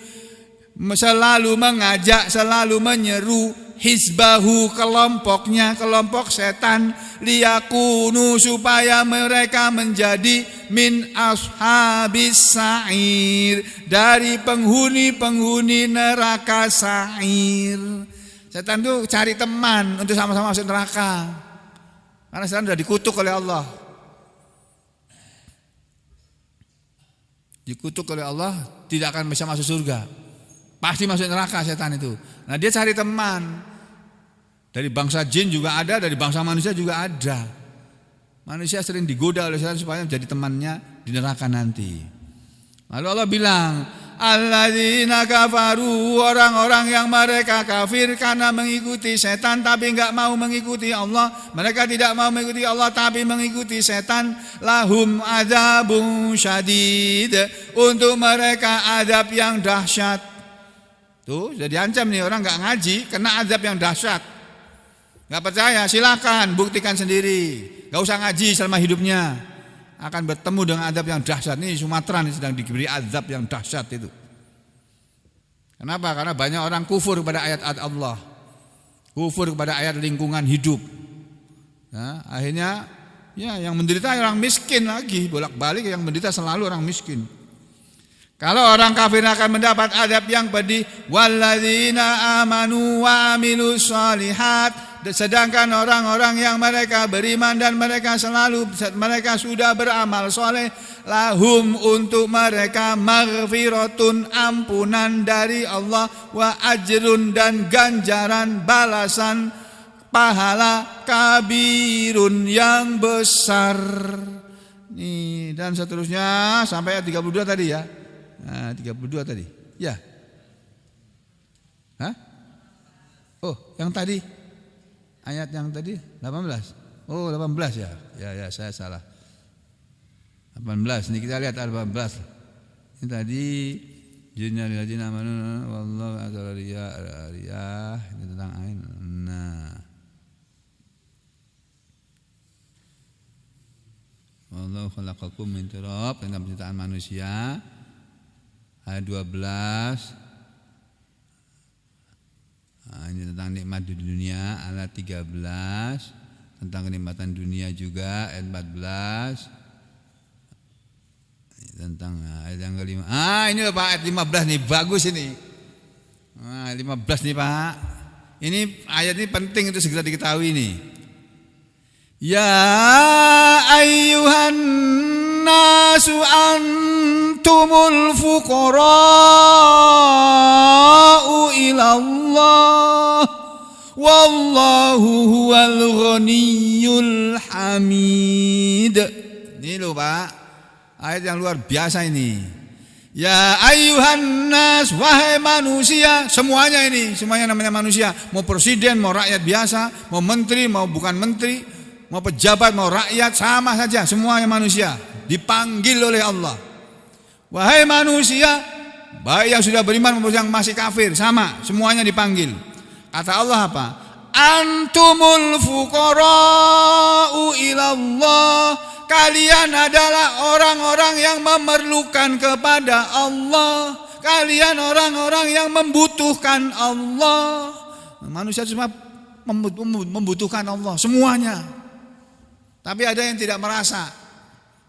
selalu mengajak, selalu menyeru hizbahu, kelompoknya, kelompok setan, liyakunu, supaya mereka menjadi min ashabis sa'ir, dari penghuni-penghuni neraka sa'ir. Setan itu cari teman untuk sama-sama masuk neraka. Karena setan sudah dikutuk oleh Allah. Dikutuk oleh Allah, tidak akan bisa masuk surga. Pasti masuk neraka setan itu. Nah, dia cari teman. Dari bangsa jin juga ada, dari bangsa manusia juga ada. Manusia sering digoda oleh setan supaya menjadi temannya di neraka nanti. Lalu Allah bilang, alladzina kafaru, orang-orang yang mereka kafir karena mengikuti setan tapi enggak mau mengikuti Allah. Mereka tidak mau mengikuti Allah tapi mengikuti setan. Lahum adzabun syadid, untuk mereka azab yang dahsyat. Tuh, sudah diancam nih, orang enggak ngaji kena azab yang dahsyat. Enggak percaya, silakan buktikan sendiri. Enggak usah ngaji selama hidupnya. Akan bertemu dengan azab yang dahsyat. Ini Sumatera nih sedang diberi azab yang dahsyat itu. Kenapa? Karena banyak orang kufur kepada ayat-ayat Allah, kufur kepada ayat lingkungan hidup. Nah, akhirnya ya yang menderita orang miskin lagi, bolak-balik yang menderita selalu orang miskin. Kalau orang kafir akan mendapat azab yang pedih. Walladzina amanu wa amilus shalihat, sedangkan orang-orang yang mereka beriman dan mereka sudah beramal soleh, lahum, untuk mereka maghfiratun, ampunan dari Allah, wa ajrun, dan ganjaran balasan pahala kabirun, yang besar. Nih, dan seterusnya sampai ayat 32 tadi ya. Nah, 32 tadi. Ya. Hah? Oh, yang tadi. Ayat yang tadi 18. Oh, 18 ya. Ya, saya salah. 18. Ini kita lihat 18. Ini tadi jinnal ladzina amanu wallahu a'lam riyah. Ini tentang ain. Nah. Wallahu khalaqakum min turab, tentang penciptaan manusia. Ayat 12. Nah, ini tentang nikmat di dunia. Ayat 13 tentang kenikmatan dunia juga. Ayat 14 tentang ayat yang kelima. Ini loh Pak, ayat 15 nih, bagus ini. 15 nih Pak. Ini ayat ini penting untuk segera diketahui nih. Ya ayyuhan nasu antumul fuqara'u ilallah wallahu huwal ghaniyyul hamid. Ini loh Pak, ayat yang luar biasa ini. Ya ayyuhan nas, wahai manusia, semuanya namanya manusia, mau presiden, mau rakyat biasa, mau menteri, mau bukan menteri, mau pejabat, mau rakyat, sama saja, semuanya manusia dipanggil oleh Allah. Wahai manusia, baik yang sudah beriman maupun yang masih kafir, sama, semuanya dipanggil. Kata Allah apa? Antumul fuqara'u ilallah. Kalian adalah orang-orang yang memerlukan kepada Allah. Kalian orang-orang yang membutuhkan Allah. Manusia cuma membutuhkan Allah semuanya. Tapi ada yang tidak merasa,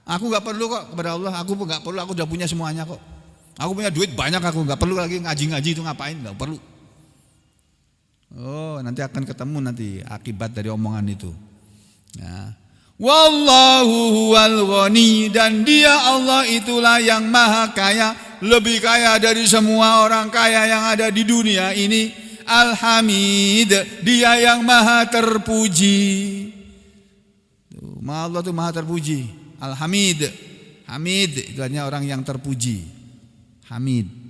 aku gak perlu kok kepada Allah. Aku gak perlu, aku udah punya semuanya kok. Aku punya duit banyak, aku gak perlu lagi ngaji-ngaji itu ngapain, gak perlu. Oh, nanti akan ketemu nanti akibat dari omongan itu. Ya. Wallahu huwal ghani, dan dia Allah itulah yang maha kaya, lebih kaya dari semua orang kaya yang ada di dunia ini. Al-Hamid, dia yang maha terpuji. Allah itu maha terpuji. Al-Hamid, Hamid itu artinya orang yang terpuji. Hamid.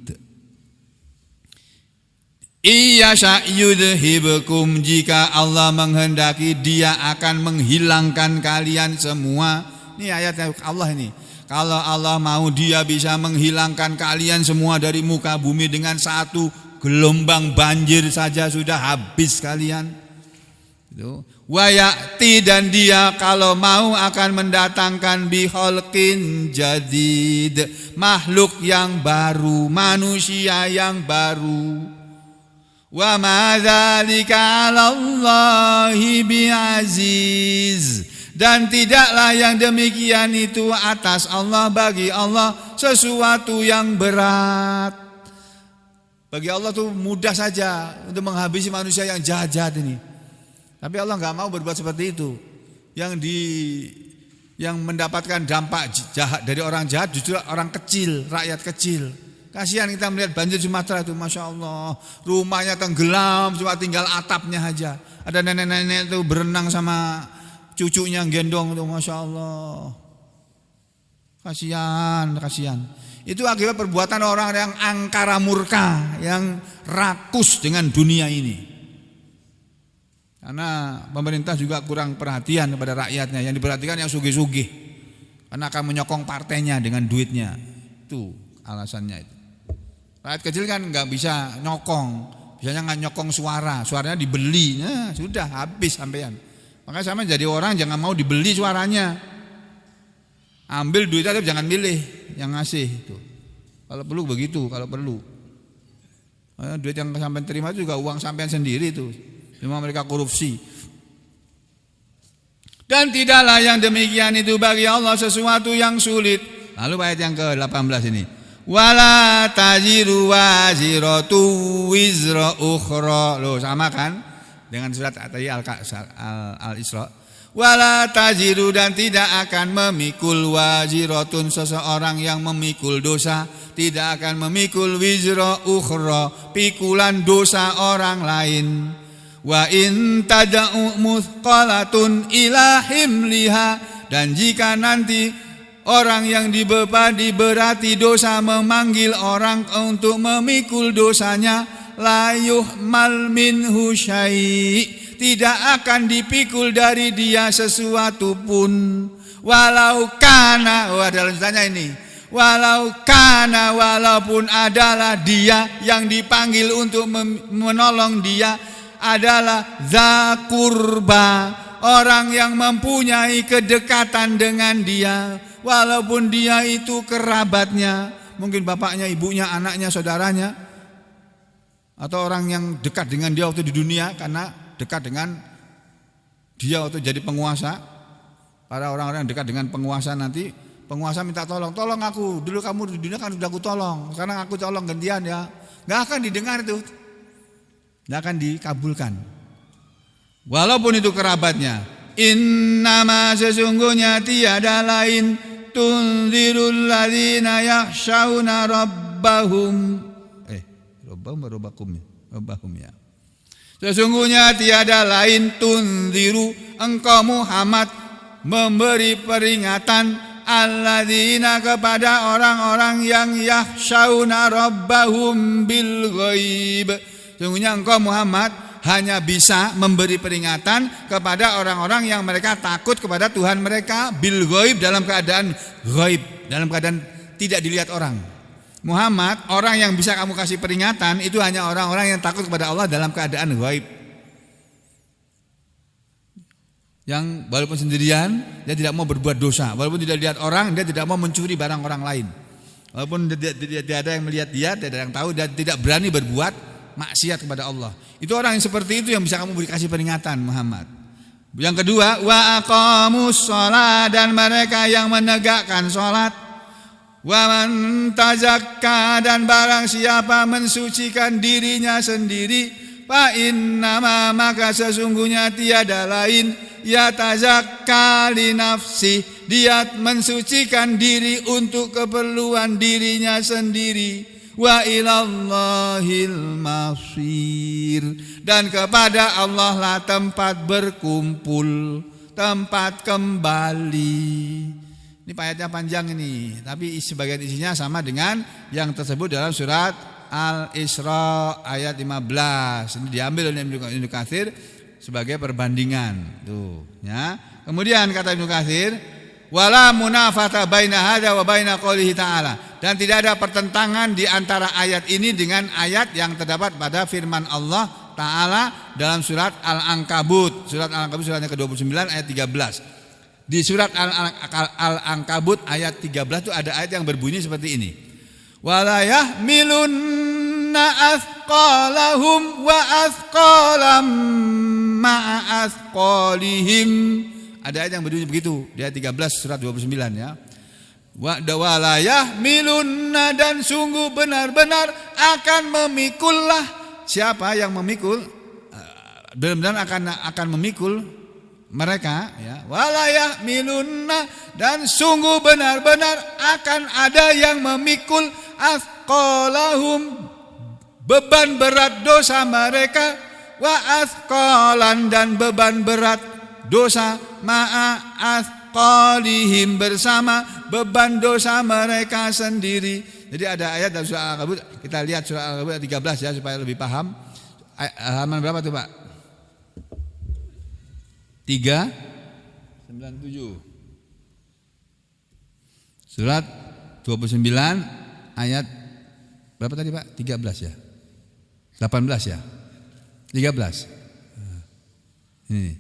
Iya yudhibkum, jika Allah menghendaki dia akan menghilangkan kalian semua. Ini ayat Allah ini. Kalau Allah mau dia bisa menghilangkan kalian semua dari muka bumi dengan satu gelombang banjir saja sudah habis kalian. Itu. Wa ya'ti, dan dia kalau mau akan mendatangkan biholqin jadid, makhluk yang baru, manusia yang baru. Wa ma dzalika 'alallahi bi'aziz, dan tidaklah yang demikian itu atas Allah, bagi Allah sesuatu yang berat. Bagi Allah itu mudah saja untuk menghabisi manusia yang jahat-jahat ini. Tapi Allah enggak mau berbuat seperti itu. Yang mendapatkan dampak jahat dari orang jahat justru orang kecil, rakyat kecil. Kasihan kita melihat banjir Sumatera itu, Masya Allah, rumahnya tenggelam, cuma tinggal atapnya aja. Ada nenek-nenek itu berenang sama cucunya gendong itu, Masya Allah. Kasihan. Itu akibat perbuatan orang yang angkara murka, yang rakus dengan dunia ini. Karena pemerintah juga kurang perhatian kepada rakyatnya, yang diperhatikan yang sugih-sugih. Karena akan menyokong partainya dengan duitnya. Itu alasannya itu. Rakyat kecil kan nggak bisa nyokong, biasanya nggak nyokong suaranya dibeli, nah sudah habis sampean. Makanya sama jadi orang jangan mau dibeli suaranya, ambil duitnya tapi jangan milih yang ngasih itu. Kalau perlu begitu, kalau perlu. Duit yang sampean terima juga uang sampean sendiri itu, cuma mereka korupsi. Dan tidaklah yang demikian itu bagi Allah sesuatu yang sulit. Lalu ayat yang ke-18 ini. Wala taziru waziratu wizra ukhra. Loh, sama kan dengan surat tadi Al-Isra. Wala taziru, dan tidak akan memikul waziratun, seseorang yang memikul dosa tidak akan memikul wizra ukhra, pikulan dosa orang lain. Wa in tada'u muthqalatun ila himliha, dan jika nanti orang yang diberati dosa memanggil orang untuk memikul dosanya, la yuhmal minhu syai', tidak akan dipikul dari dia sesuatu pun. Walau kana, ada lanjutannya ini. Walau kana, walaupun adalah dia yang dipanggil untuk menolong dia adalah zakurba, orang yang mempunyai kedekatan dengan dia. Walaupun dia itu kerabatnya, mungkin bapaknya, ibunya, anaknya, saudaranya, atau orang yang dekat dengan dia waktu di dunia karena dekat dengan dia waktu jadi penguasa. Para orang-orang yang dekat dengan penguasa nanti, penguasa minta tolong aku, dulu kamu di dunia kan sudah aku tolong, sekarang aku tolong gantian ya. Gak akan didengar itu, gak akan dikabulkan. Walaupun itu kerabatnya. Innama, sesungguhnya tiada lain, tunzirul ladzina yakhshawna rabbahum. Rabbahum ya. Sesungguhnya tiada lain, tunziru, engkau Muhammad memberi peringatan, alladzina kepada orang-orang yang yakhshawna rabbahum bil ghaib. Sungguhnya engkau Muhammad hanya bisa memberi peringatan kepada orang-orang yang mereka takut kepada Tuhan mereka bil ghaib, dalam keadaan ghaib, dalam keadaan tidak dilihat orang. Muhammad, orang yang bisa kamu kasih peringatan itu hanya orang-orang yang takut kepada Allah dalam keadaan ghaib. Yang walaupun sendirian dia tidak mau berbuat dosa, walaupun tidak dilihat orang dia tidak mau mencuri barang orang lain, walaupun tidak ada yang melihat dia, tidak ada yang tahu, dan tidak berani berbuat maksiat kepada Allah. Itu orang yang seperti itu yang bisa kamu beri kasih peringatan Muhammad. Yang kedua, wa aqamus shalah, dan mereka yang menegakkan salat. Wa man tazakka, dan barang siapa mensucikan dirinya sendiri, fa innama, maka sesungguhnya tiada lain, ya tazakka li nafsi, dia mensucikan diri untuk keperluan dirinya sendiri. Wa ilallahil masir, dan kepada Allah lah tempat berkumpul, tempat kembali. Ini ayatnya panjang ini, tapi sebagian isinya sama dengan yang tersebut dalam surat Al-Isra ayat 15. Ini diambil oleh Ibnu Katsir sebagai perbandingan. Tuh, ya. Kemudian kata Ibnu Katsir, wala munafata baina hadza wa baina qoulihi ta'ala, dan tidak ada pertentangan di antara ayat ini dengan ayat yang terdapat pada firman Allah Ta'ala dalam surat Al-Ankabut. Surat Al-Ankabut suratnya ke-29 ayat 13. Di surat Al-Ankabut ayat 13 itu ada ayat yang berbunyi seperti ini. Wala yahmilunna athqalahum wa athqalam ma'a athqalihim. Ada ayat yang berbunyi begitu di ayat 13 surat 29 ya. Wala yahmilunna, dan sungguh benar-benar akan memikullah. Siapa yang memikul? Benar-benar akan memikul mereka ya. Wala yahmilunna, dan sungguh benar-benar akan ada yang memikul athqalahum, beban berat dosa mereka, wa athqalan, dan beban berat dosa ma'a athqalihim, bersama beban dosa mereka sendiri. Jadi ada ayat dalam surah Al-Ankabut, kita lihat surah Al-Ankabut ayat 13 ya supaya lebih paham. Halaman berapa tuh Pak? 397. Surat 29 ayat berapa tadi Pak? 13 ya? 18 ya? 13. Ini.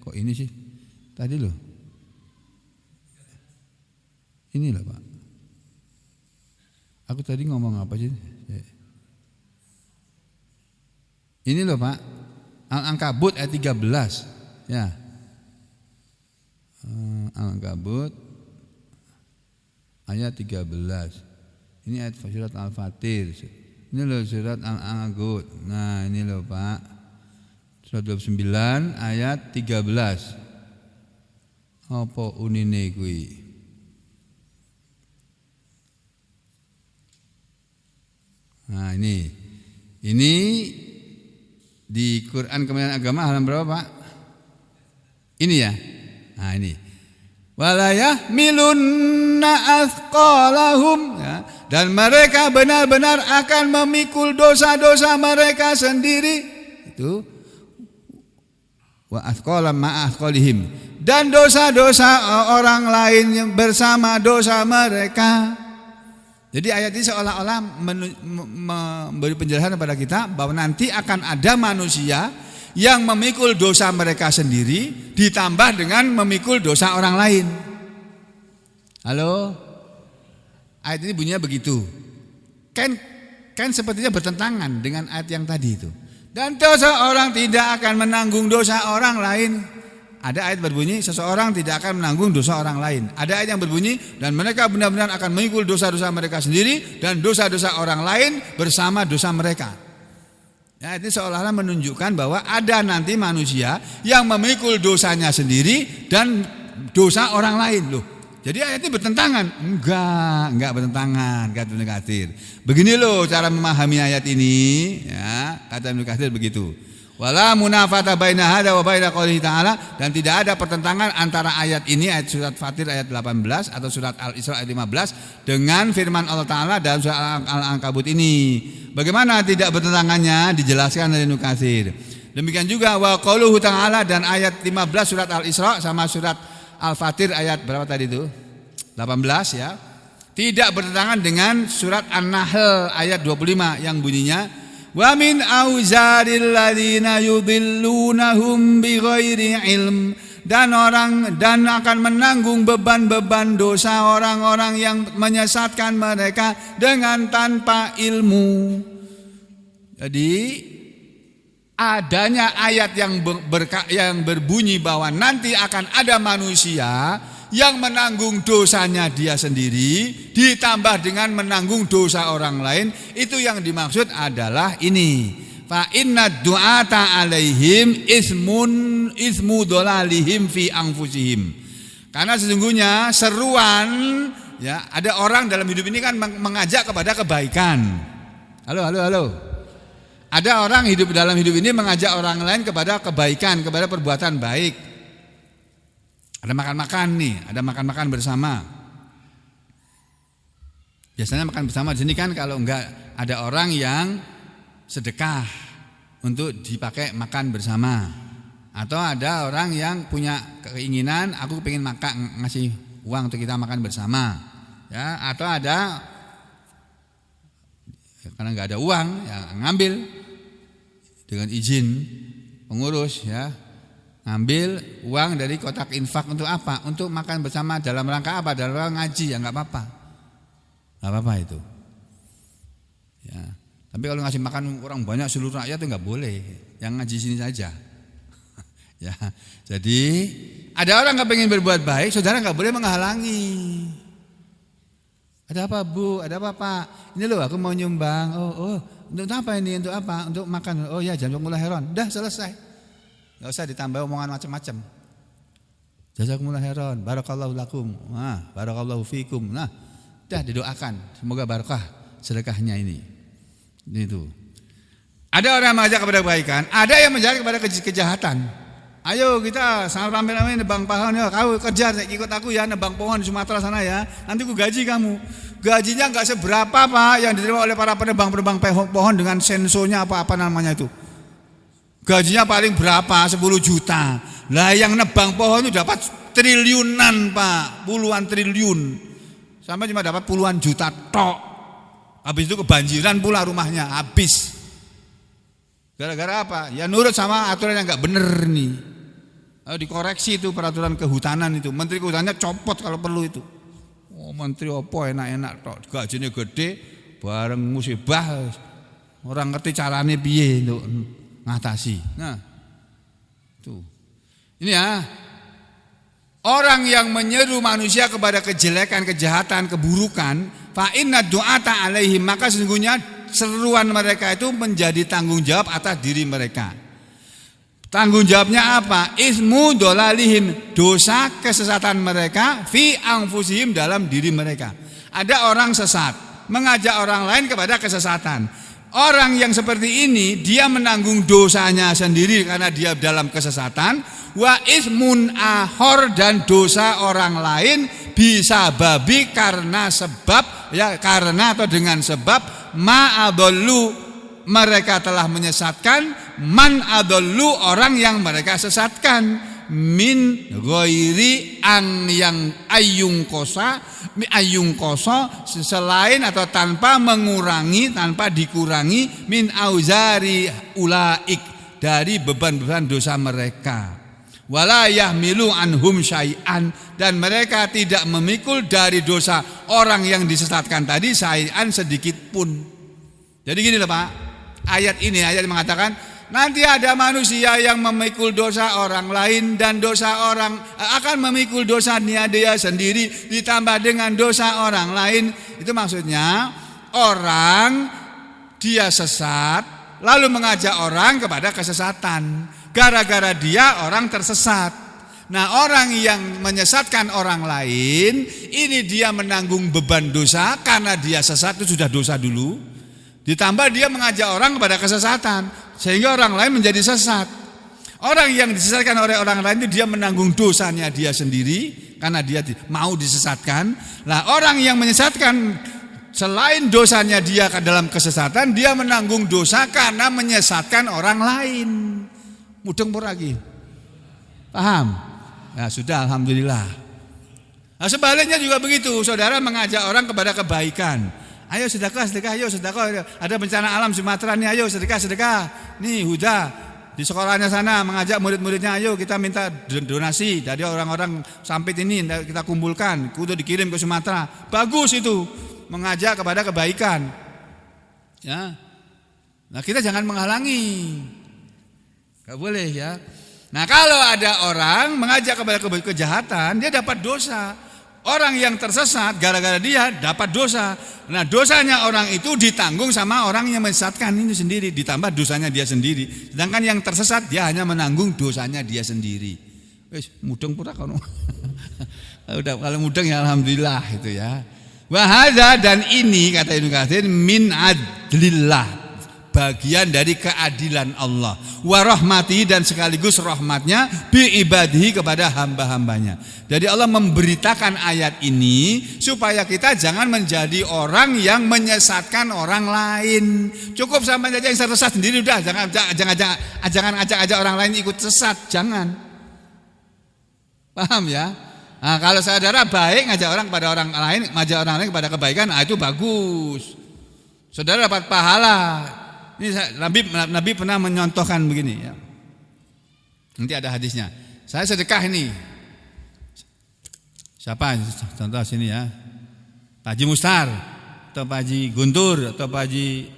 Kok ini sih? Tadi loh. Ini loh Pak. Aku tadi ngomong apa sih? Ini loh Pak, Al-Ankabut ayat 13 ya. Al-Ankabut ayat 13. Ini ayat surat Al-Fatir. Ini loh surat Al-Ankabut. Nah ini loh Pak, surat 29 ayat 13. Apa unine kuwi? Nah ini di Quran Kementerian Agama halaman berapa Pak? Ini ya. Nah ini. Wala yahmilunna athqalahum, ya. Dan mereka benar-benar akan memikul dosa-dosa mereka sendiri. Itu wa athqalam ma athqalihim, dan dosa-dosa orang lain bersama dosa mereka. Jadi ayat ini seolah-olah memberi penjelasan kepada kita bahwa nanti akan ada manusia yang memikul dosa mereka sendiri ditambah dengan memikul dosa orang lain. Halo? Ayat ini bunyinya begitu. Kan sepertinya bertentangan dengan ayat yang tadi itu. Dan dosa orang tidak akan menanggung dosa orang lain. Ada ayat berbunyi seseorang tidak akan menanggung dosa orang lain. Ada ayat yang berbunyi dan mereka benar-benar akan memikul dosa-dosa mereka sendiri dan dosa-dosa orang lain bersama dosa mereka. Ya, ini seolah-olah menunjukkan bahwa ada nanti manusia yang memikul dosanya sendiri dan dosa orang lain loh. Jadi ayat ini bertentangan? Enggak bertentangan, kata Ibnu Katsir. Begini loh cara memahami ayat ini, ya, kata Ibnu Katsir begitu. Wala munafata baina hada wa baina qoulihi ta'ala, dan tidak ada pertentangan antara ayat ini, ayat surat Fatir ayat 18 atau surat Al-Isra ayat 15 dengan firman Allah Ta'ala dalam surat Al-Ankabut ini. Bagaimana tidak bertentangannya? Dijelaskan oleh Ibnu Katsir. Demikian juga wa qauluhu ta'ala, dan ayat 15 surat Al-Isra sama surat Al-Fatir ayat berapa tadi itu? 18 ya. Tidak bertentangan dengan surat An-Nahl ayat 25 yang bunyinya wa min auzaril ladzina yudhillunahum bighairi ilm, dan akan menanggung beban-beban dosa orang-orang yang menyesatkan mereka dengan tanpa ilmu. Jadi adanya ayat yang berbunyi bahwa nanti akan ada manusia yang menanggung dosanya dia sendiri ditambah dengan menanggung dosa orang lain, itu yang dimaksud adalah ini. Fa inna du'ata alaihim ismu dolalihim fi anfusihim. Karena sesungguhnya seruan, ya, ada orang dalam hidup ini kan mengajak kepada kebaikan. Halo. Ada orang dalam hidup ini mengajak orang lain kepada kebaikan, kepada perbuatan baik. Ada makan-makan nih, ada makan-makan bersama. Biasanya makan bersama di sini kan kalau enggak ada orang yang sedekah untuk dipakai makan bersama. Atau ada orang yang punya keinginan, aku pengen makan, ngasih uang untuk kita makan bersama. Ya, atau ada karena enggak ada uang, ya ngambil dengan izin pengurus, ya. Ngambil uang dari kotak infak untuk apa? Untuk makan bersama dalam rangka apa? Dalam rangka ngaji, ya enggak apa-apa. Enggak apa-apa itu. Ya. Tapi kalau ngasih makan orang banyak seluruh rakyat itu enggak boleh. Yang ngaji sini saja. Ya. Jadi ada orang enggak pengen berbuat baik, saudara enggak boleh menghalangi. Ada apa, Bu? Ada apa, Pak? Ini loh aku mau nyumbang. Oh, untuk apa ini? Untuk apa? Untuk makan. Oh ya, jam mulai heron. Dah selesai. Enggak usah ditambah omongan macam-macam. Jazakumullah khairan, barakallahu lakum. Nah, barakallahu fikum. Nah, dah didoakan, semoga barakah sedekahnya ini. Itu. Ada orang yang mengajak kepada kebaikan, ada yang mengajak kepada kejahatan. Ayo kita sama rame-rame nebang pohon ya, kau kerja ikut aku ya, nebang pohon di Sumatera sana ya. Nanti ku gaji kamu. Gajinya enggak seberapa, Pak, yang diterima oleh para penebang pohon dengan sensonya apa namanya itu. Gajinya paling berapa? 10 juta. Lah yang nebang pohon itu dapat triliunan, Pak, puluhan triliun. Sampai cuma dapat puluhan juta tok. Habis itu kebanjiran pula rumahnya, habis. Gara-gara apa? Ya nurut sama aturan yang enggak bener nih. Dikoreksi itu peraturan kehutanan itu. Menteri kehutanannya copot kalau perlu itu. Oh, menteri opo enak-enak tok, gajinya gede, bareng musibah. Orang ngerti carane piye untuk ngatasi. Nah, tuh. Ini ya, orang yang menyeru manusia kepada kejelekan, kejahatan, keburukan, fa inna du'ata alaihim, maka sesungguhnya seruan mereka itu menjadi tanggung jawab atas diri mereka. Tanggung jawabnya apa? Ismu dolalihim, dosa kesesatan mereka, fi anfusihim, dalam diri mereka. Ada orang sesat, mengajak orang lain kepada kesesatan. Orang yang seperti ini dia menanggung dosanya sendiri karena dia dalam kesesatan, wa ismun ahor, dan dosa orang lain bisa babi karena sebab, ya karena atau dengan sebab ma'adollu, mereka telah menyesatkan, man adollu, orang yang mereka sesatkan, min ghairi ang yang ayung koso, selain atau tanpa mengurangi, tanpa dikurangi, min auzari ulaik, dari beban-beban dosa mereka. Wala yahmilu anhum syai'an, dan mereka tidak memikul dari dosa orang yang disesatkan tadi syai'an sedikit pun. Jadi gini loh, Pak, ayat ini mengatakan nanti ada manusia yang memikul dosa orang lain, dan dosa orang akan memikul dosanya dia sendiri ditambah dengan dosa orang lain. Itu maksudnya orang dia sesat lalu mengajak orang kepada kesesatan. Gara-gara dia orang tersesat. Nah, orang yang menyesatkan orang lain ini dia menanggung beban dosa karena dia sesat, itu sudah dosa dulu. Ditambah dia mengajak orang kepada kesesatan. sehingga orang lain menjadi sesat. Orang yang disesatkan oleh orang lain itu dia menanggung dosanya dia sendiri karena dia mau disesatkan. Lah orang yang menyesatkan selain dosanya dia dalam kesesatan, dia menanggung dosa karena menyesatkan orang lain. Mudeng pun lagi. Paham? Ya sudah, alhamdulillah. Nah, sebaliknya juga begitu, saudara mengajak orang kepada kebaikan. Ayo sedekah, ayo sedekah. Ada bencana alam Sumatera nih, ayo sedekah. Nih Huda di sekolahnya sana mengajak murid-muridnya, ayo kita minta donasi dari orang-orang Sampit ini, kita kumpulkan, kudu dikirim ke Sumatera. Bagus itu, mengajak kepada kebaikan. Ya. Nah, kita jangan menghalangi. Enggak boleh ya. Nah, kalau ada orang mengajak kepada kejahatan, dia dapat dosa. Orang yang tersesat gara-gara dia dapat dosa. Nah, dosanya orang itu ditanggung sama orang yang menyesatkan ini sendiri, ditambah dosanya dia sendiri. Sedangkan yang tersesat dia hanya menanggung dosanya dia sendiri. Wis mudeng pura kono. Udah kalau mudeng ya alhamdulillah itu ya. Wa hadza, dan ini kata Ibnu Katsir min adlillah, bagian dari keadilan Allah, wa rahmati, dan sekaligus rahmatnya bi ibadihi kepada hamba-hambanya. Jadi Allah memberitakan ayat ini supaya kita jangan menjadi orang yang menyesatkan orang lain. Cukup sampai saja yang sesat sendiri udah, jangan ajak orang lain ikut sesat, jangan. Paham ya? Nah, kalau saudara baik ngajak orang kepada orang lain, ngajak orang lain kepada kebaikan, itu bagus. Saudara dapat pahala. Ini Nabi pernah menyontohkan begini ya. Nanti ada hadisnya. Saya sedekah ini. Siapa? Contoh sini ya. Pak Haji Mustar, atau Pak Haji Guntur, atau Pak Haji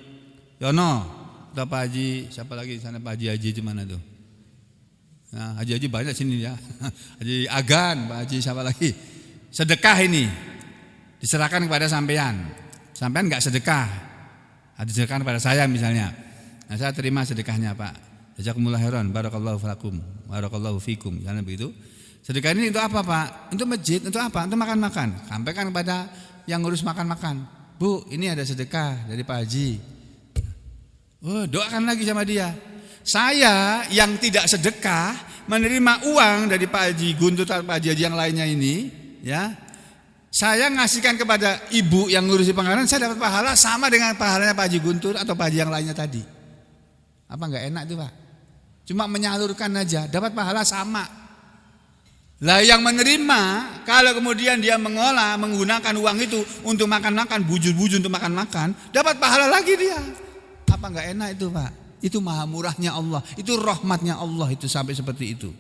Yono, atau Pak Haji siapa lagi di sana, Pak Haji di mana tuh? Nah, haji banyak sini ya. Haji Agan, Pak Haji siapa lagi? Sedekah ini diserahkan kepada sampean. Sampean enggak sedekah. Diserahkan kepada saya misalnya. Nah, saya terima sedekahnya Pak. Jazakumullah khairan, barakallahu fikum, barakallahu fikum. Jangan begitu. Sedekah ini untuk apa Pak? Untuk masjid, untuk apa? Untuk makan-makan. Sampaikan kepada yang ngurus makan-makan. Bu, ini ada sedekah dari Pak Haji. Oh, doakan lagi sama dia. Saya yang tidak sedekah menerima uang dari Pak Haji Guntur atau Pak Haji yang lainnya ini, ya. Saya ngasihkan kepada ibu yang ngurusi pengawasan, saya dapat pahala sama dengan pahalanya Pak Haji Guntur atau Pak Haji yang lainnya tadi. Apa enggak enak itu Pak? Cuma menyalurkan aja, dapat pahala sama. Lah yang menerima, kalau kemudian dia mengolah, menggunakan uang itu untuk makan-makan, bujur-bujur untuk makan-makan, dapat pahala lagi dia. Apa enggak enak itu Pak? Itu maha murahnya Allah, itu rahmatnya Allah itu sampai seperti itu.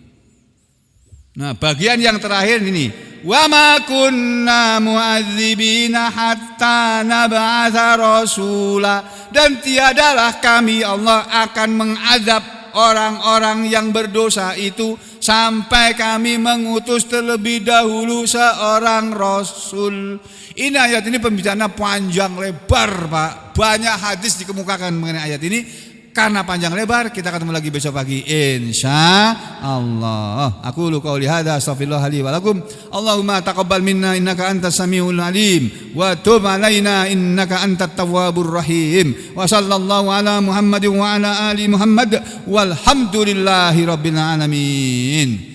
Nah, bagian yang terakhir ini, wa ma kunna mu'adzibina hatta nab'atsa rasula, dan tiadalah kami Allah akan mengazab orang-orang yang berdosa itu sampai kami mengutus terlebih dahulu seorang rasul. Ini ayat ini pembicaraan panjang lebar Pak. Banyak hadis dikemukakan mengenai ayat ini. Karena panjang lebar, kita ketemu lagi besok pagi insyaallah. Aku lu qauli hadza astaghfirullah li wa lakum. Allahumma taqabbal minna innaka antas samiul alim wa tub alaina innaka antat tawwabur rahim. Wa sallallahu ala Muhammadin wa ala ali Muhammad walhamdulillahi rabbil alamin.